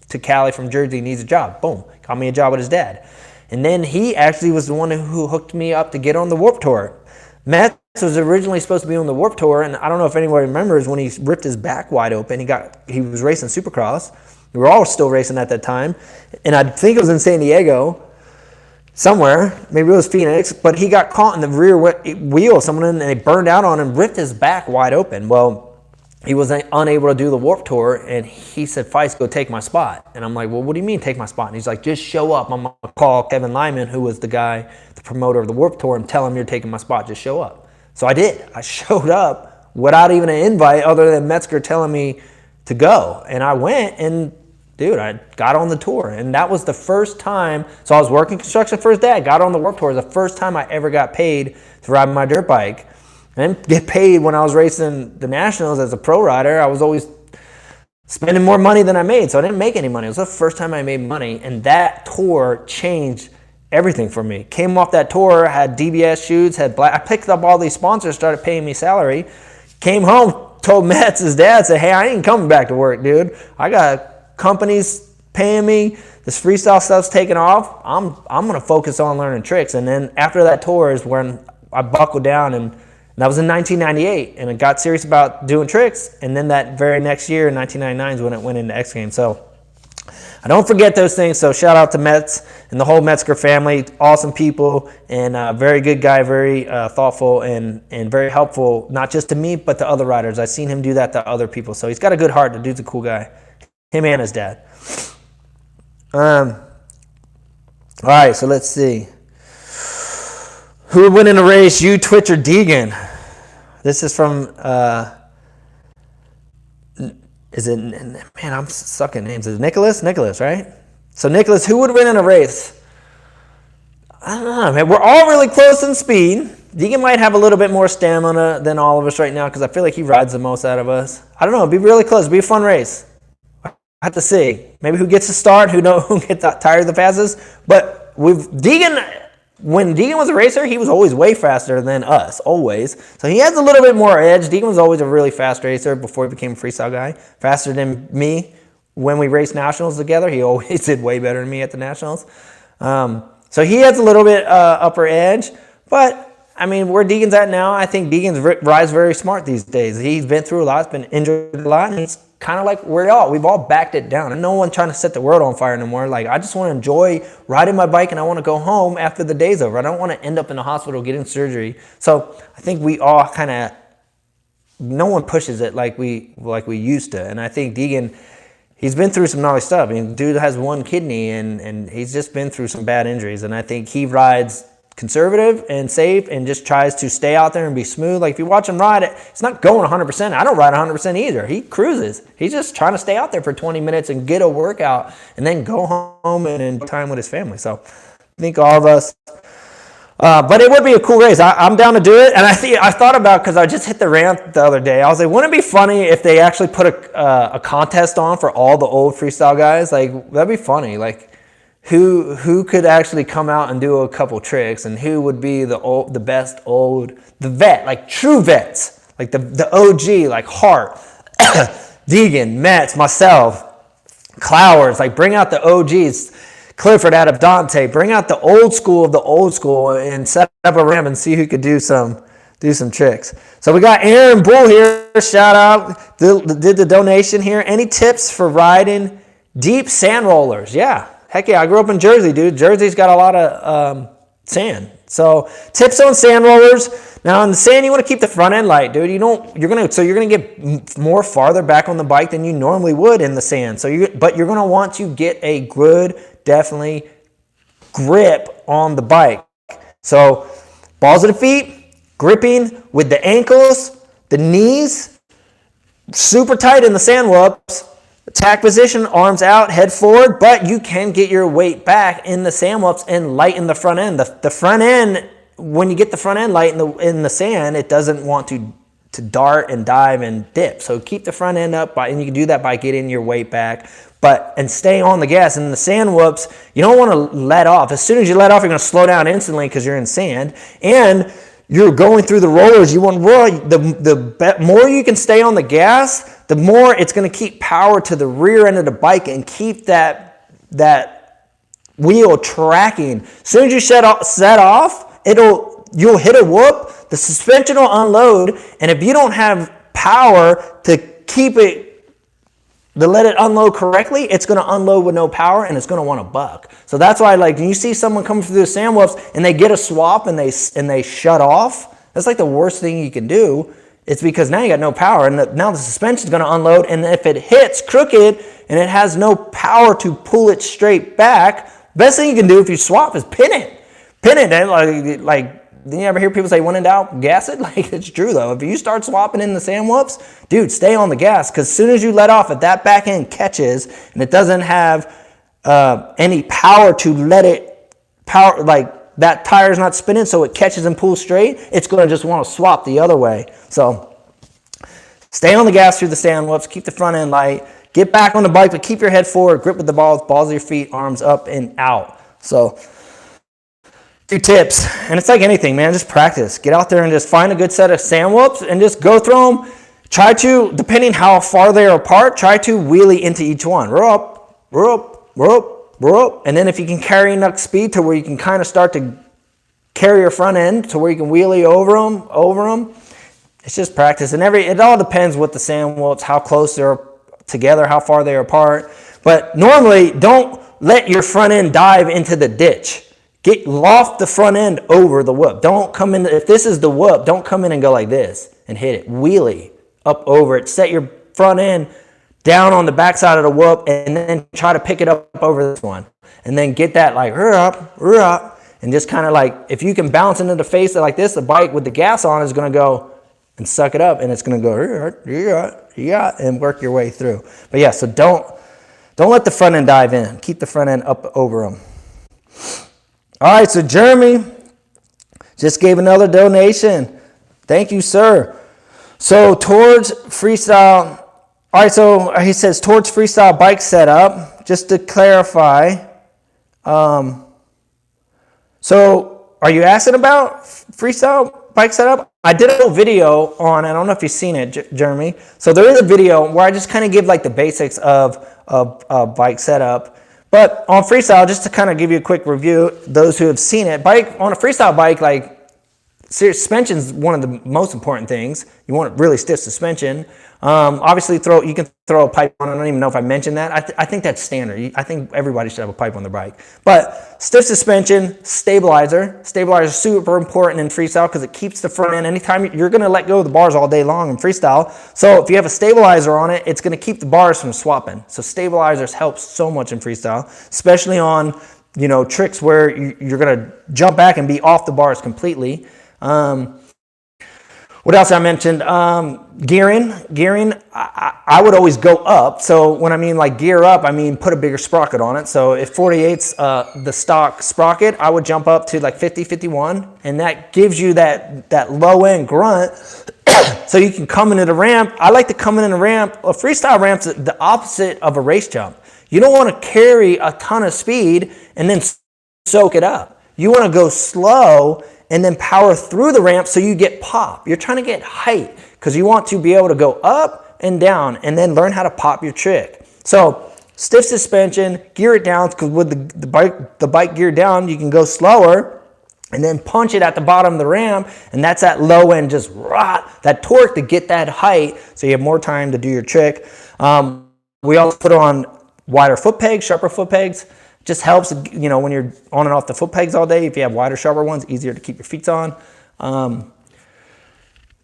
to Cali from Jersey, needs a job. Boom, got me a job with his dad. And then he actually was the one who hooked me up to get on the Warped Tour. Metz was originally supposed to be on the Warped Tour, and I don't know if anybody remembers when he ripped his back wide open. He was racing Supercross. We were all still racing at that time, and I think it was in San Diego somewhere. Maybe it was Phoenix, but he got caught in the rear wheel of someone, and they burned out on him, ripped his back wide open. Well, he was unable to do the Warped Tour, and he said, Faisst, go take my spot. And I'm like, well, what do you mean take my spot? And he's like, just show up. I'm going to call Kevin Lyman, who was the promoter of the Warped Tour, and tell him you're taking my spot. Just show up. So I did. I showed up without even an invite other than Metzger telling me to go. And I went, and dude, I got on the tour. And that was the first time. So I was working construction for his dad, got on the Warped Tour. It was the first time I ever got paid to ride my dirt bike. I didn't get paid when I was racing the Nationals as a pro rider. I was always spending more money than I made, so I didn't make any money. It was the first time I made money, and that tour changed everything for me. Came off that tour, had DBS shoots, I picked up all these sponsors, started paying me salary. Came home, told Metz, his dad, said, hey, I ain't coming back to work, dude. I got companies paying me. This freestyle stuff's taking off. I'm going to focus on learning tricks. And then after that tour is when I buckled down, and that was in 1998, and I got serious about doing tricks. And then that very next year, in 1999, is when it went into X Games. So I don't forget those things. So shout out to Metz and the whole Metzger family. Awesome people, and very good guy, very thoughtful and very helpful, not just to me, but to other riders. I've seen him do that to other people. So he's got a good heart. The dude's a cool guy. Him and his dad. All right, so let's see. Who would win in a race, you, Twitch, or Deegan? This is from, man, I'm sucking names. Is it Nicholas? Nicholas, right? So Nicholas, who would win in a race? I don't know, man. We're all really close in speed. Deegan might have a little bit more stamina than all of us right now because I feel like he rides the most out of us. I don't know. It'd be really close. It'd be a fun race. I have to see. Maybe who gets to start, who gets tired the fastest. But with Deegan, when Deegan was a racer, he was always way faster than us, always. So he has a little bit more edge. Deegan was always a really fast racer before he became a freestyle guy. Faster than me when we raced nationals together. He always did way better than me at the nationals. So he has a little bit upper edge. But, I mean, where Deegan's at now, I think Deegan's rides very smart these days. He's been through a lot. He's been injured a lot. And he's kind of like we've all backed it down. And no one trying to set the world on fire anymore. Like, I just want to enjoy riding my bike, and I want to go home after the day's over. I don't want to end up in the hospital getting surgery. So I think we all kind of, no one pushes it like we used to. And I think Deegan, he's been through some gnarly stuff. I mean, dude has one kidney, and he's just been through some bad injuries. And I think he rides conservative and safe and just tries to stay out there and be smooth. Like, if you watch him ride it, it's not going 100%. I don't ride 100% either. He cruises. He's just trying to stay out there for 20 minutes and get a workout and then go home and enjoy time with his family. So I think all of us But it would be a cool race. I'm down to do it. And I thought about, because I just hit the rant the other day. I was like, wouldn't it be funny if they actually put a contest on for all the old freestyle guys? Like, that'd be funny. Like, who could actually come out and do a couple tricks, and who would be the best the vet, like true vets, like the OG, like Hart, Deegan, Metz, myself, Clowers. Like, bring out the OGs. Clifford out of Dante, bring out the old school of the old school and set up a ram and see who could do some tricks. So we got Aaron Bull here, shout out, did the donation here. Any tips for riding deep sand rollers? Yeah, heck yeah, I grew up in Jersey, dude. Jersey's got a lot of sand. So tips on sand rollers. Now in the sand, you want to keep the front end light, dude. You're gonna get more farther back on the bike than you normally would in the sand. But you're gonna want to get a good, definitely, grip on the bike. So balls of the feet, gripping with the ankles, the knees, super tight in the sand whoops. Attack position, arms out, head forward, but you can get your weight back in the sand whoops and lighten the front end. The front end, when you get the front end light in the sand, it doesn't want to dart and dive and dip. So keep the front end up, and you can do that by getting your weight back, and stay on the gas. And in the sand whoops, you don't want to let off. As soon as you let off, you're going to slow down instantly because you're in sand, and you're going through the rollers. You want the more you can stay on the gas, the more it's going to keep power to the rear end of the bike and keep that wheel tracking. As soon as you set off, you'll hit a whoop, the suspension will unload, and if you don't have power to let it unload correctly, it's going to unload with no power, and it's going to want to buck. So that's why, like, when you see someone coming through the sand whoops and they get a swap and they shut off, that's like the worst thing you can do. It's because now you got no power, and now the suspension is going to unload, and if it hits crooked and it has no power to pull it straight back, best thing you can do if you swap is pin it. Pin it, and like you ever hear people say, when in doubt, gas it? Like, it's true, though. If you start swapping in the sand whoops, dude, stay on the gas, because as soon as you let off, if that back end catches and it doesn't have any power to let it power, like that tire's not spinning so it catches and pulls straight, it's going to just want to swap the other way. So stay on the gas through the sand whoops, keep the front end light, get back on the bike, but keep your head forward, grip with the balls of your feet, arms up and out. So 2 tips, and it's like anything, man, just practice. Get out there and just find a good set of sand whoops and just go through them. Try to, depending how far they are apart, try to wheelie into each one. Roll up, roll up, roll up, roll up. And then if you can carry enough speed to where you can kind of start to carry your front end to where you can wheelie over them, it's just practice. And it all depends what the sand whoops, how close they're together, how far they're apart. But normally, don't let your front end dive into the ditch. Get loft the front end over the whoop. Don't come in, if this is the whoop, don't come in and go like this and hit it. Wheelie up over it. Set your front end down on the backside of the whoop and then try to pick it up over this one. And then get that like, up, and just kind of like, if you can bounce into the face like this, the bike with the gas on is going to go and suck it up, and it's going to go, and work your way through. But yeah, so don't let the front end dive in. Keep the front end up over them. All right, so Jeremy just gave another donation. Thank you, sir. So towards freestyle, all right, so he says towards freestyle bike setup, just to clarify. So are you asking about freestyle bike setup? I did a little video on, I don't know if you've seen it, Jeremy. So there is a video where I just kind of give like the basics of bike setup. But on freestyle, just to kind of give you a quick review, those who have seen it, on a freestyle bike, like suspension is one of the most important things. You want really stiff suspension. Obviously, you can throw a pipe on. I don't even know if I mentioned that. I think that's standard. I think everybody should have a pipe on their bike. But stiff suspension, stabilizer. Stabilizer is super important in freestyle because it keeps the front end. Anytime you're going to let go of the bars all day long in freestyle. So if you have a stabilizer on it, it's going to keep the bars from swapping. So stabilizers help so much in freestyle, especially on tricks where you're going to jump back and be off the bars completely. What else I mentioned? Gearing. I would always go up. So when I mean like gear up, I mean put a bigger sprocket on it. So if 48's the stock sprocket, I would jump up to like 50, 51, and that gives you that low end grunt. So you can come into the ramp. I like to come in a ramp. A freestyle ramp's the opposite of a race jump. You don't want to carry a ton of speed and then soak it up. You want to go slow and then power through the ramp so you get pop. You're trying to get height because you want to be able to go up and down and then learn how to pop your trick. So stiff suspension, gear it down, because with the bike geared down, you can go slower and then punch it at the bottom of the ramp, and that's that low end, just that torque to get that height so you have more time to do your trick. We also put on wider foot pegs, sharper foot pegs. Just helps, you know, when you're on and off the foot pegs all day. If you have wider, sharper ones, easier to keep your feet on. And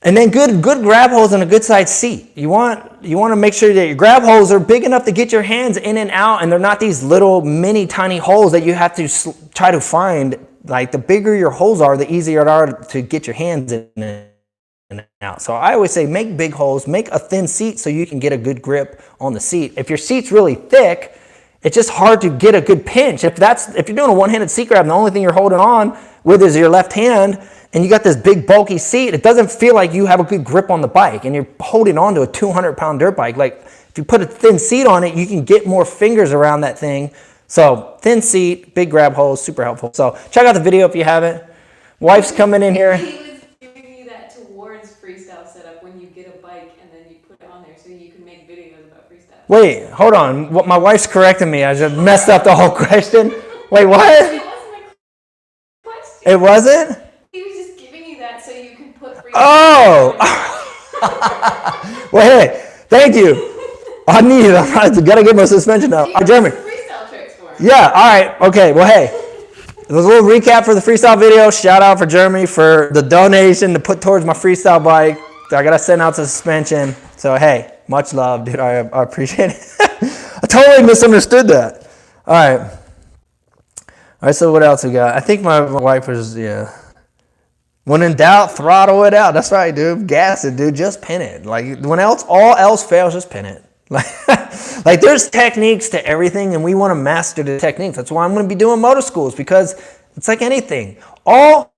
then good grab holes and a good size seat. You want to make sure that your grab holes are big enough to get your hands in and out, and they're not these little mini tiny holes that you have to try to find. Like the bigger your holes are, the easier it are to get your hands in and out. So I always say make big holes, make a thin seat so you can get a good grip on the seat. If your seat's really thick, it's just hard to get a good pinch. If you're doing a one-handed seat grab and the only thing you're holding on with is your left hand and you got this big bulky seat, it doesn't feel like you have a good grip on the bike and you're holding on to a 200-pound dirt bike. Like if you put a thin seat on it, you can get more fingers around that thing. So thin seat, big grab holes, super helpful. So check out the video if you haven't. Wife's coming in here. He was giving you that towards freestyle setup when you get a bike and then you put it on there so you can make videos about freestyle. Wait, hold on. My wife's correcting me. I just messed up the whole question. Wait, what? It wasn't my question. It wasn't? He was just giving you that so you can put freestyle. Oh! Well, hey, thank you. I need it. I gotta get my suspension out. Jeremy. Freestyle tricks for him. Yeah, all right. Okay, well, hey. There's a little recap for the freestyle video. Shout out for Jeremy for the donation to put towards my freestyle bike. I gotta send out the suspension. So, hey, much love, dude. I appreciate it. I totally misunderstood that. All right, so what else we got? I think my wife was, yeah. When in doubt, throttle it out. That's right, dude. Gas it, dude. Just pin it. Like, when all else fails, just pin it. Like there's techniques to everything, and we want to master the techniques. That's why I'm going to be doing motor schools, because it's like anything. All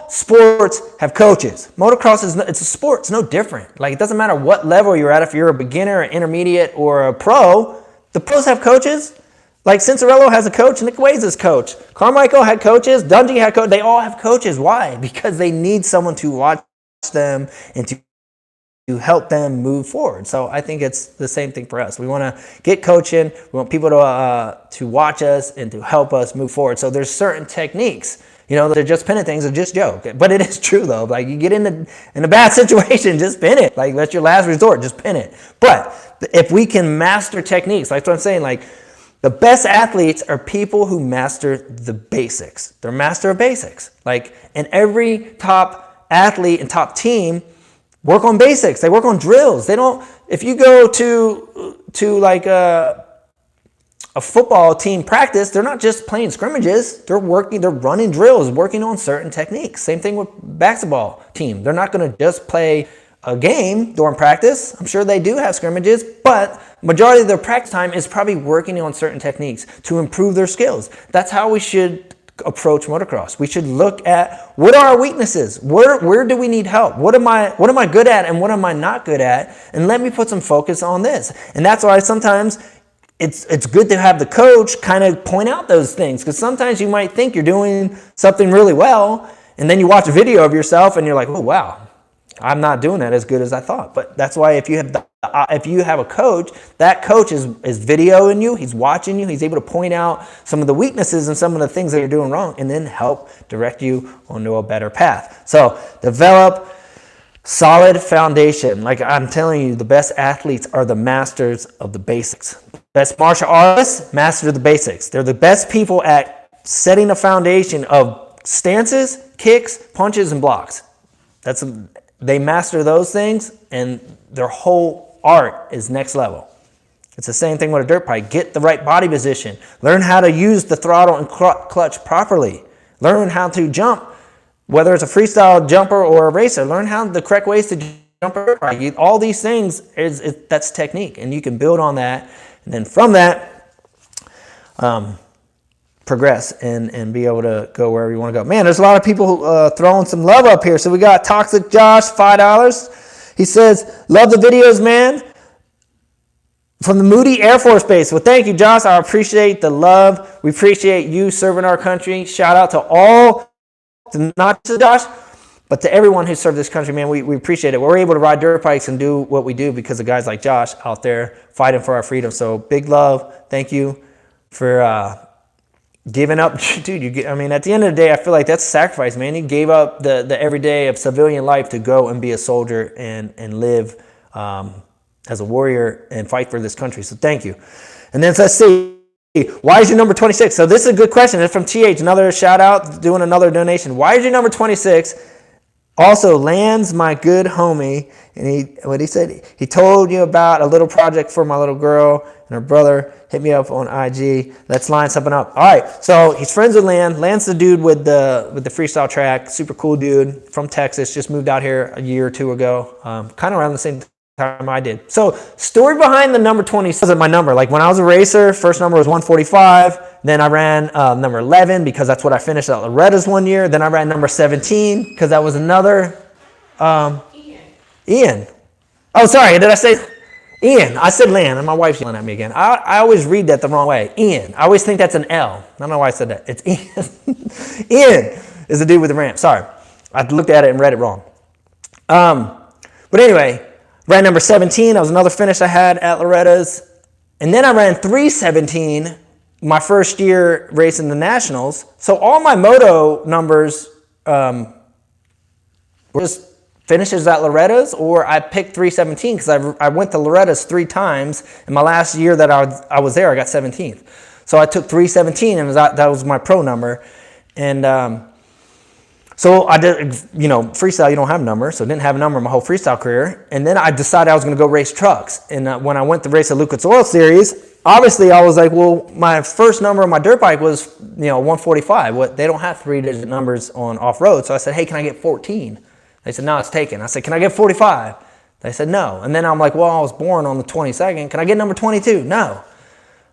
sports have coaches. Motocross it's a sport. It's no different. Like it doesn't matter what level you're at. If you're a beginner, an intermediate, or a pro, the pros have coaches. Like Cincerello has a coach, Nick Wade's coach. Carmichael had coaches, Dungey had coaches. They all have coaches. Why? Because they need someone to watch them and to help them move forward. So I think it's the same thing for us. We want to get coaching. We want people to watch us and to help us move forward. So there's certain techniques. You know, they're just pinning things, are just joke. But it is true though. Like you get in a bad situation, just pin it. Like that's your last resort, just pin it. But if we can master techniques, like what I'm saying, like the best athletes are people who master the basics. They're master of basics. Like, and every top athlete and top team work on basics. They work on drills. They don't, if you go to like a football team practice, they're not just playing scrimmages. They're running drills, working on certain techniques. Same thing with basketball team. They're not going to just play a game during practice. I'm sure they do have scrimmages, but majority of their practice time is probably working on certain techniques to improve their skills. That's how we should approach motocross. We should look at what are our weaknesses? Where do we need help? What am I good at and what am I not good at? And let me put some focus on this. And that's why sometimes it's good to have the coach kind of point out those things, because sometimes you might think you're doing something really well and then you watch a video of yourself and you're like, oh wow, I'm not doing that as good as I thought. But that's why if you have a coach, that coach is videoing you, he's watching you, he's able to point out some of the weaknesses and some of the things that you're doing wrong and then help direct you onto a better path. So develop solid foundation. Like I'm telling you, the best athletes are the masters of the basics. Best martial artists master the basics. They're the best people at setting a foundation of stances, kicks, punches, and blocks. They master those things, and their whole art is next level. It's the same thing with a dirt bike. Get the right body position. Learn how to use the throttle and clutch properly. Learn how to jump whether it's a freestyle jumper or a racer, learn how the correct ways to jump a dirt bike. All these things, that's technique, and you can build on that. And then from that, progress and be able to go wherever you want to go. Man, there's a lot of people throwing some love up here. So we got Toxic Josh, $5. He says, love the videos, man. From the Moody Air Force Base. Well, thank you, Josh. I appreciate the love. We appreciate you serving our country. Shout out to all, not to Josh, but to everyone who served this country, man. We appreciate it. We're able to ride dirt bikes and do what we do because of guys like Josh out there fighting for our freedom. So big love. Thank you for giving up. Dude, I mean, at the end of the day, I feel like that's a sacrifice, man. You gave up the everyday of civilian life to go and be a soldier and live as a warrior and fight for this country. So thank you. And then let's see, why is your number 26? So this is a good question. It's from TH, another shout out, doing another donation. Why is your number 26? Also, Lance, my good homie, and what he said, he told you about a little project for my little girl and her brother. Hit me up on IG. Let's line something up. All right, so he's friends with Lan. Lan's the dude with the freestyle track. Super cool dude from Texas. Just moved out here a year or two ago. Kind of around the same time I did. So story behind the number 20 wasn't my number. Like when I was a racer, first number was 145. Then I ran number 11 because that's what I finished at Loretta's one year. Then I ran number 17 because that was another Ian. Oh, sorry. Did I say Ian? I said Lan, and my wife's yelling at me again. I always read that the wrong way. Ian. I always think that's an L. I don't know why I said that. It's Ian. Ian is the dude with the ramp. Sorry. I looked at it and read it wrong. But anyway, ran number 17. That was another finish I had at Loretta's. And then I ran 317 my first year racing the Nationals. So all my moto numbers were just finishes at Loretta's, or I picked 317 because I went to Loretta's 3 times. And my last year that I was there, I got 17th. So I took 317, and that was my pro number. And so I did, freestyle, you don't have a number. So I didn't have a number my whole freestyle career. And then I decided I was going to go race trucks. And when I went to race the Lucas Oil Series, obviously I was like, well, my first number on my dirt bike was, 145. They don't have 3-digit numbers on off-road. So I said, hey, can I get 14? They said, no, it's taken. I said, can I get 45? They said, no. And then I'm like, well, I was born on the 22nd. Can I get number 22? No.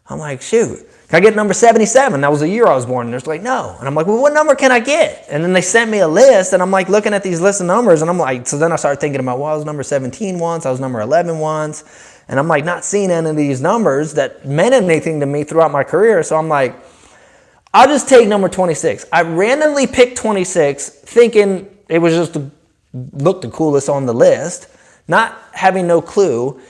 I'm like, shoot. Can I get number 77? That was the year I was born. And they're like, no. And I'm like, well, what number can I get? And then they sent me a list, and I'm like looking at these lists of numbers, and I'm like, so then I started thinking about, well, I was number 17 once, I was number 11 once, and I'm like not seeing any of these numbers that meant anything to me throughout my career. So I'm like, I'll just take number 26. I randomly picked 26, thinking it was just looked the coolest on the list, not having no clue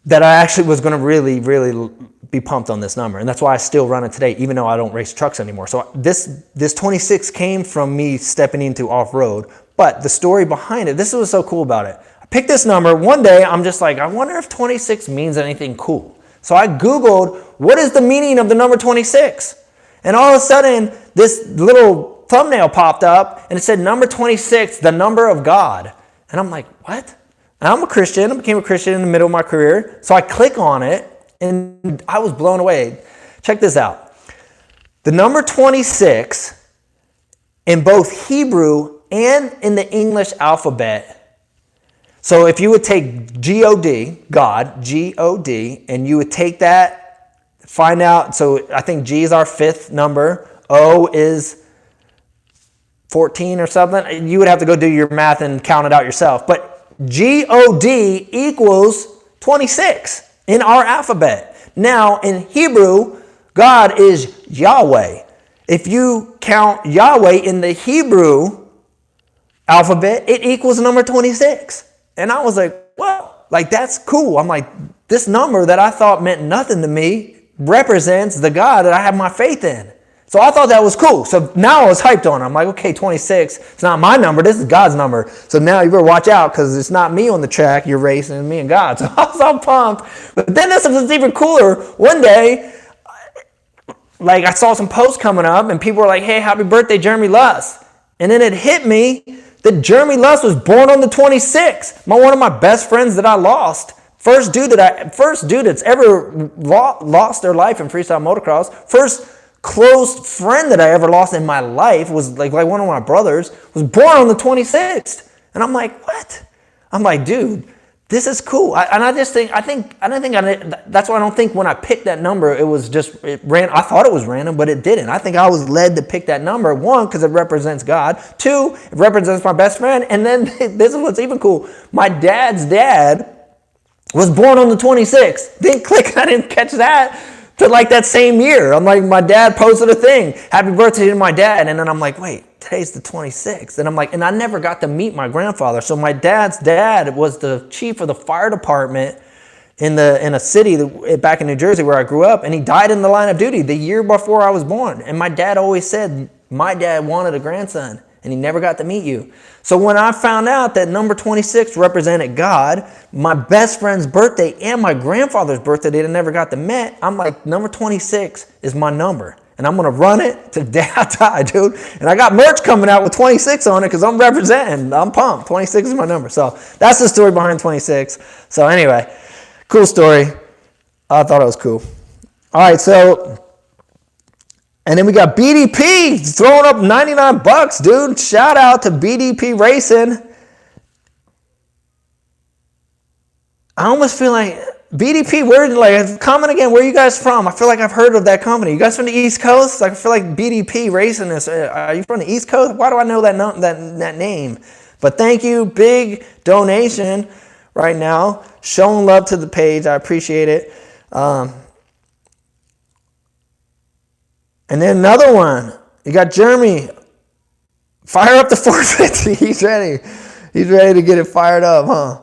that I actually was going to really, really be pumped on this number. And that's why I still run it today, even though I don't race trucks anymore. So this 26 came from me stepping into off-road. But the story behind it, this is what's so cool about it. I picked this number. One day, I'm just like, I wonder if 26 means anything cool. So I Googled, what is the meaning of the number 26? And all of a sudden, this little thumbnail popped up, and it said number 26, the number of God. And I'm like, what? And I'm a Christian. I became a Christian in the middle of my career. So I click on it, and I was blown away. Check this out. The number 26 in both Hebrew and in the English alphabet. So if you would take G-O-D, God, G-O-D, and you would take that, find out, so I think G is our 5th number, O is 14 or something. You would have to go do your math and count it out yourself. But G-O-D equals 26 in our alphabet. Now, in Hebrew, God is Yahweh. If you count Yahweh in the Hebrew alphabet, it equals number 26. And I was like, whoa, like that's cool. I'm like, this number that I thought meant nothing to me represents the God that I have my faith in. So I thought that was cool. So now I was hyped on it. I'm like, okay, 26. It's not my number. This is God's number. So now you better watch out because it's not me on the track. You're racing me and God. So I was all pumped. But then this was even cooler. One day, like I saw some posts coming up and people were like, hey, happy birthday, Jeremy Luss. And then it hit me that Jeremy Luss was born on the 26th. One of my best friends that I lost. First dude that's ever lost their life in freestyle motocross. First close friend that I ever lost in my life was like one of my brothers was born on the 26th. And I'm like, what? I'm like, dude, this is cool. That's why I don't think when I picked that number, it was just, I thought it was random, but it didn't. I think I was led to pick that number. One, because it represents God. Two, it represents my best friend. And then this is what's even cool. My dad's dad was born on the 26th. Didn't click, I didn't catch that to like that same year. I'm like, my dad posted a thing, happy birthday to my dad. And then I'm like, wait, today's the 26th. And I'm like, and I never got to meet my grandfather. So my dad's dad was the chief of the fire department in a city back in New Jersey where I grew up. And he died in the line of duty the year before I was born. And my dad always said, my dad wanted a grandson and he never got to meet you. So when I found out that number 26 represented God, my best friend's birthday and my grandfather's birthday, they never got to meet, I'm like, number 26 is my number. And I'm going to run it to the day I die, dude. And I got merch coming out with 26 on it because I'm representing. I'm pumped. 26 is my number. So that's the story behind 26. So anyway, cool story. I thought it was cool. All right, so... And then we got BDP throwing up 99 bucks, dude. Shout out to BDP Racing. I almost feel like BDP, comment again, where are you guys from? I feel like I've heard of that company. You guys from the East Coast? I feel like BDP Racing is, are you from the East Coast? Why do I know that name? But thank you, big donation right now. Showing love to the page, I appreciate it. And then another one. You got Jeremy. Fire up the 450. He's ready. He's ready to get it fired up, huh?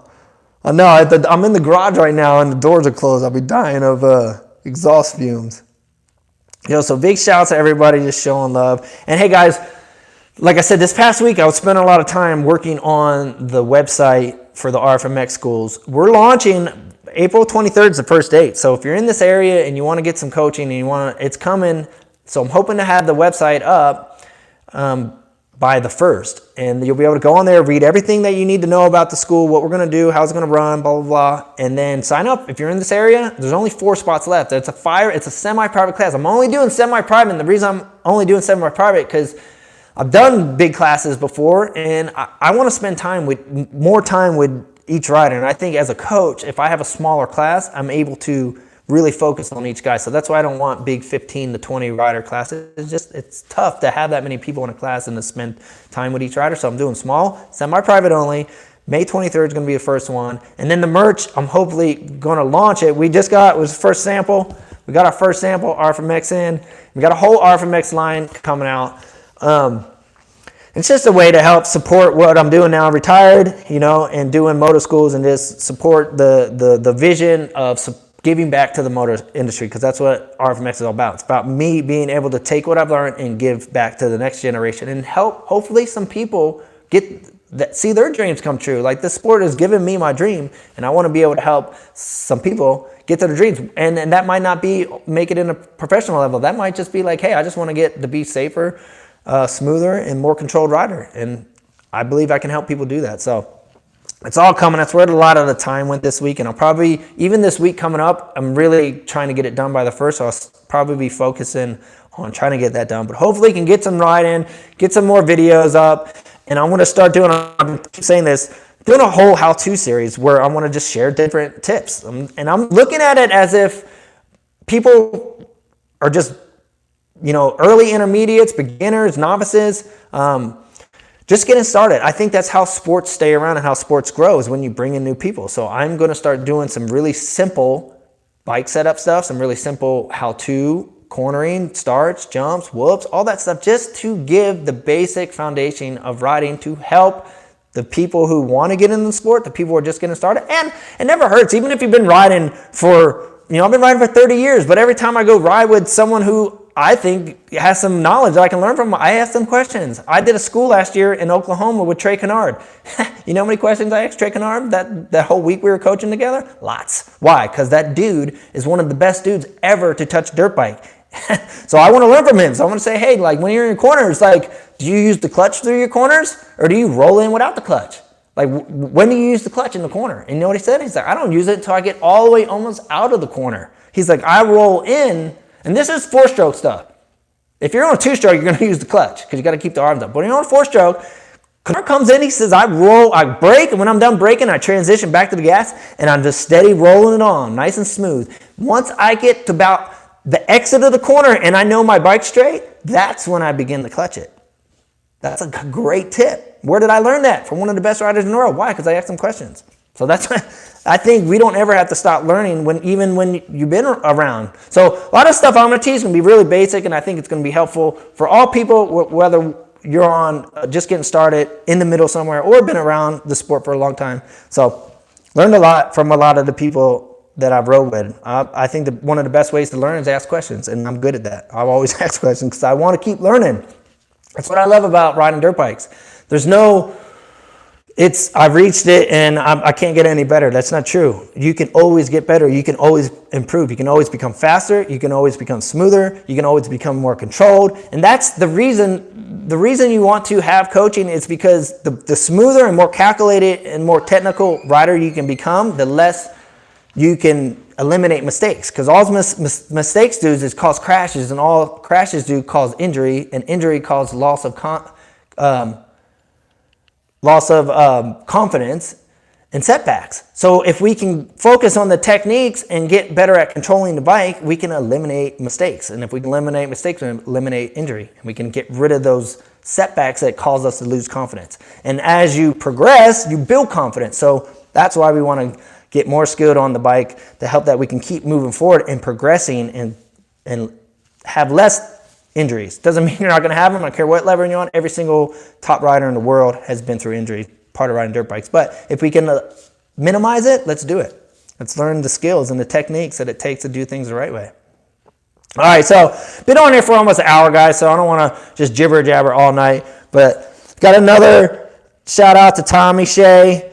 I know. I'm in the garage right now and the doors are closed. I'll be dying of exhaust fumes. So big shouts to everybody just showing love. And hey, guys, like I said, this past week I was spending a lot of time working on the website for the FMX schools. We're launching April 23rd is the first date. So if you're in this area and you want to get some coaching and it's coming. So I'm hoping to have the website up by the 1st. And you'll be able to go on there, read everything that you need to know about the school, what we're going to do, how it's going to run, blah, blah, blah. And then sign up. If you're in this area, there's only 4 spots left. It's a semi-private class. I'm only doing semi-private. And the reason I'm only doing semi-private because I've done big classes before. And I want to spend more time with each rider. And I think as a coach, if I have a smaller class, I'm able to really focus on each guy. So that's why I don't want big 15 to 20 rider classes. It's tough to have that many people in a class and to spend time with each rider. So I'm doing small, semi-private only. May 23rd is going to be the first one. And then the merch, I'm hopefully going to launch it. It was the first sample. We got our first sample, FMX in. We got a whole FMX line coming out. It's just a way to help support what I'm doing now. I'm retired, and doing motor schools and just support the vision of giving back to the motor industry, because that's what FMX is all about. It's about me being able to take what I've learned and give back to the next generation and help hopefully some people see their dreams come true. Like this sport has given me my dream, and I want to be able to help some people get to their dreams. And that might not be make it in a professional level. That might just be like, hey, I just want to get to be safer, smoother, and more controlled rider. And I believe I can help people do that. So it's all coming. That's where a lot of the time went this week. And I'll probably, even this week coming up, I'm really trying to get it done by the 1st. So I'll probably be focusing on trying to get that done. But hopefully can get some riding, get some more videos up. And I'm going to start doing, I keep saying this, doing a whole how-to series where I want to just share different tips. And I'm looking at it as if people are just, early intermediates, beginners, novices, just getting started. I think that's how sports stay around and how sports grow is when you bring in new people. So I'm going to start doing some really simple bike setup stuff, some really simple how-to cornering, starts, jumps, whoops, all that stuff, just to give the basic foundation of riding to help the people who want to get into the sport, the people who are just getting started. And it never hurts, even if you've been riding for, I've been riding for 30 years, but every time I go ride with someone who I think has some knowledge that I can learn from, I ask them questions. I did a school last year in Oklahoma with Trey Kennard. You know how many questions I asked Trey Kennard that whole week we were coaching together? Lots. Why? Because that dude is one of the best dudes ever to touch a dirt bike. So I want to learn from him. So I want to say, hey, like when you're in your corners, like, do you use the clutch through your corners or do you roll in without the clutch? Like, when do you use the clutch in the corner? And you know what he said? He's like, I don't use it until I get all the way almost out of the corner. He's like, I roll in, and this is 4-stroke stuff. If you're on a 2-stroke, you're going to use the clutch because you got to keep the arms up. But when you're on a 4-stroke, car comes in, he says, I brake, and when I'm done braking, I transition back to the gas, and I'm just steady rolling it on, nice and smooth. Once I get to about the exit of the corner and I know my bike's straight, that's when I begin to clutch it. That's a great tip. Where did I learn that? From one of the best riders in the world. Why? Because I asked them questions. So that's why I think we don't ever have to stop learning even when you've been around. So a lot of stuff I'm going to teach is going to be really basic, and I think it's going to be helpful for all people, whether you're on just getting started in the middle somewhere or been around the sport for a long time. So learned a lot from a lot of the people that I've rode with. I think that one of the best ways to learn is ask questions, and I'm good at that. I've always asked questions because I want to keep learning. That's what I love about riding dirt bikes. There's no, I've reached it and I can't get any better. That's not true. You can always get better. You can always improve. You can always become faster. You can always become smoother. You can always become more controlled. And that's the reason you want to have coaching is because the smoother and more calculated and more technical rider you can become, the less you can eliminate mistakes. Because all mistakes do is cause crashes, and all crashes do cause injury, and injury causes loss of confidence and setbacks. So if we can focus on the techniques and get better at controlling the bike, we can eliminate mistakes. And if we can eliminate mistakes, we can eliminate injury. And we can get rid of those setbacks that cause us to lose confidence. And as you progress, you build confidence. So that's why we want to get more skilled on the bike to help that we can keep moving forward and progressing and have less injuries. Doesn't mean you're not going to have them. I don't care what level you're on. Every single top rider in the world has been through injury, part of riding dirt bikes. But if we can minimize it, let's do it. Let's learn the skills and the techniques that it takes to do things the right way. All right, so been on here for almost an hour, guys, so I don't want to just jibber jabber all night. But got another shout out to Tommy Shea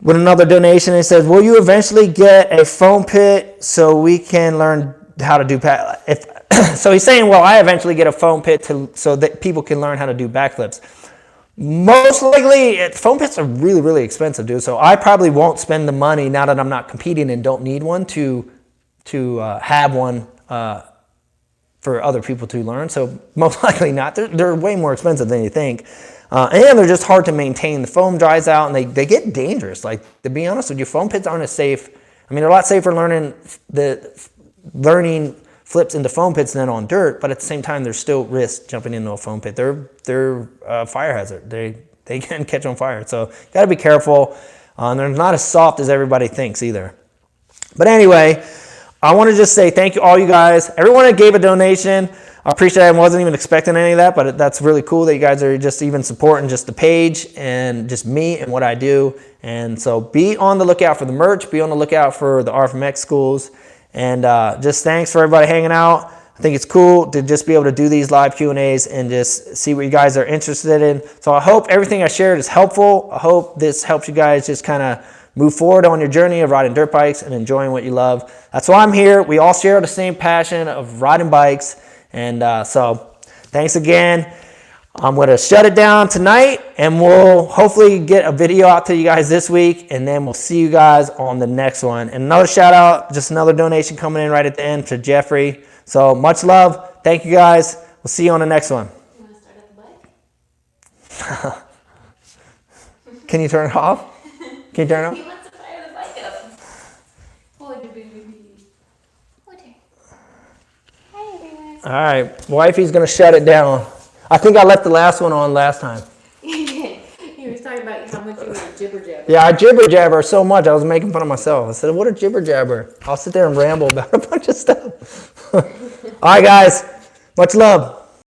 with another donation. It says, will you eventually get a foam pit so we can learn how to do so he's saying, will I eventually get a foam pit so that people can learn how to do backflips? Most likely, foam pits are really, really expensive, dude. So I probably won't spend the money now that I'm not competing and don't need one to have one for other people to learn. So most likely not. They're way more expensive than you think. And they're just hard to maintain. The foam dries out and they get dangerous. Like, to be honest with you, foam pits aren't as safe. I mean, they're a lot safer learning flips into foam pits than on dirt, but at the same time, there's still risk jumping into a foam pit. They're a fire hazard. They can catch on fire. So you gotta be careful. They're not as soft as everybody thinks either. But anyway, I want to just say thank you all you guys. Everyone that gave a donation, I appreciate it. I wasn't even expecting any of that, but that's really cool that you guys are just even supporting just the page and just me and what I do. And so be on the lookout for the merch. Be on the lookout for the FMX schools. And just thanks for everybody hanging out. I think it's cool to just be able to do these live Q&As and just see what you guys are interested in. So I hope everything I shared is helpful. I hope this helps you guys just kind of move forward on your journey of riding dirt bikes and enjoying what you love. That's why I'm here. We all share the same passion of riding bikes. And so thanks again. I'm going to shut it down tonight, and we'll hopefully get a video out to you guys this week, and then we'll see you guys on the next one. And another shout out, just another donation coming in right at the end to Jeffrey. So much love. Thank you guys. We'll see you on the next one. You want to start up the bike? Can you turn it off? Can you turn it off? He wants to fire the bike up. Hold it, baby. Hold it. Hi, everyone. All right. Wifey's going to shut it down. I think I left the last one on last time. He was talking about how much you were jibber jabber. Yeah, I jibber jabber so much. I was making fun of myself. I said, what a jibber jabber. I'll sit there and ramble about a bunch of stuff. All right, guys. Much love.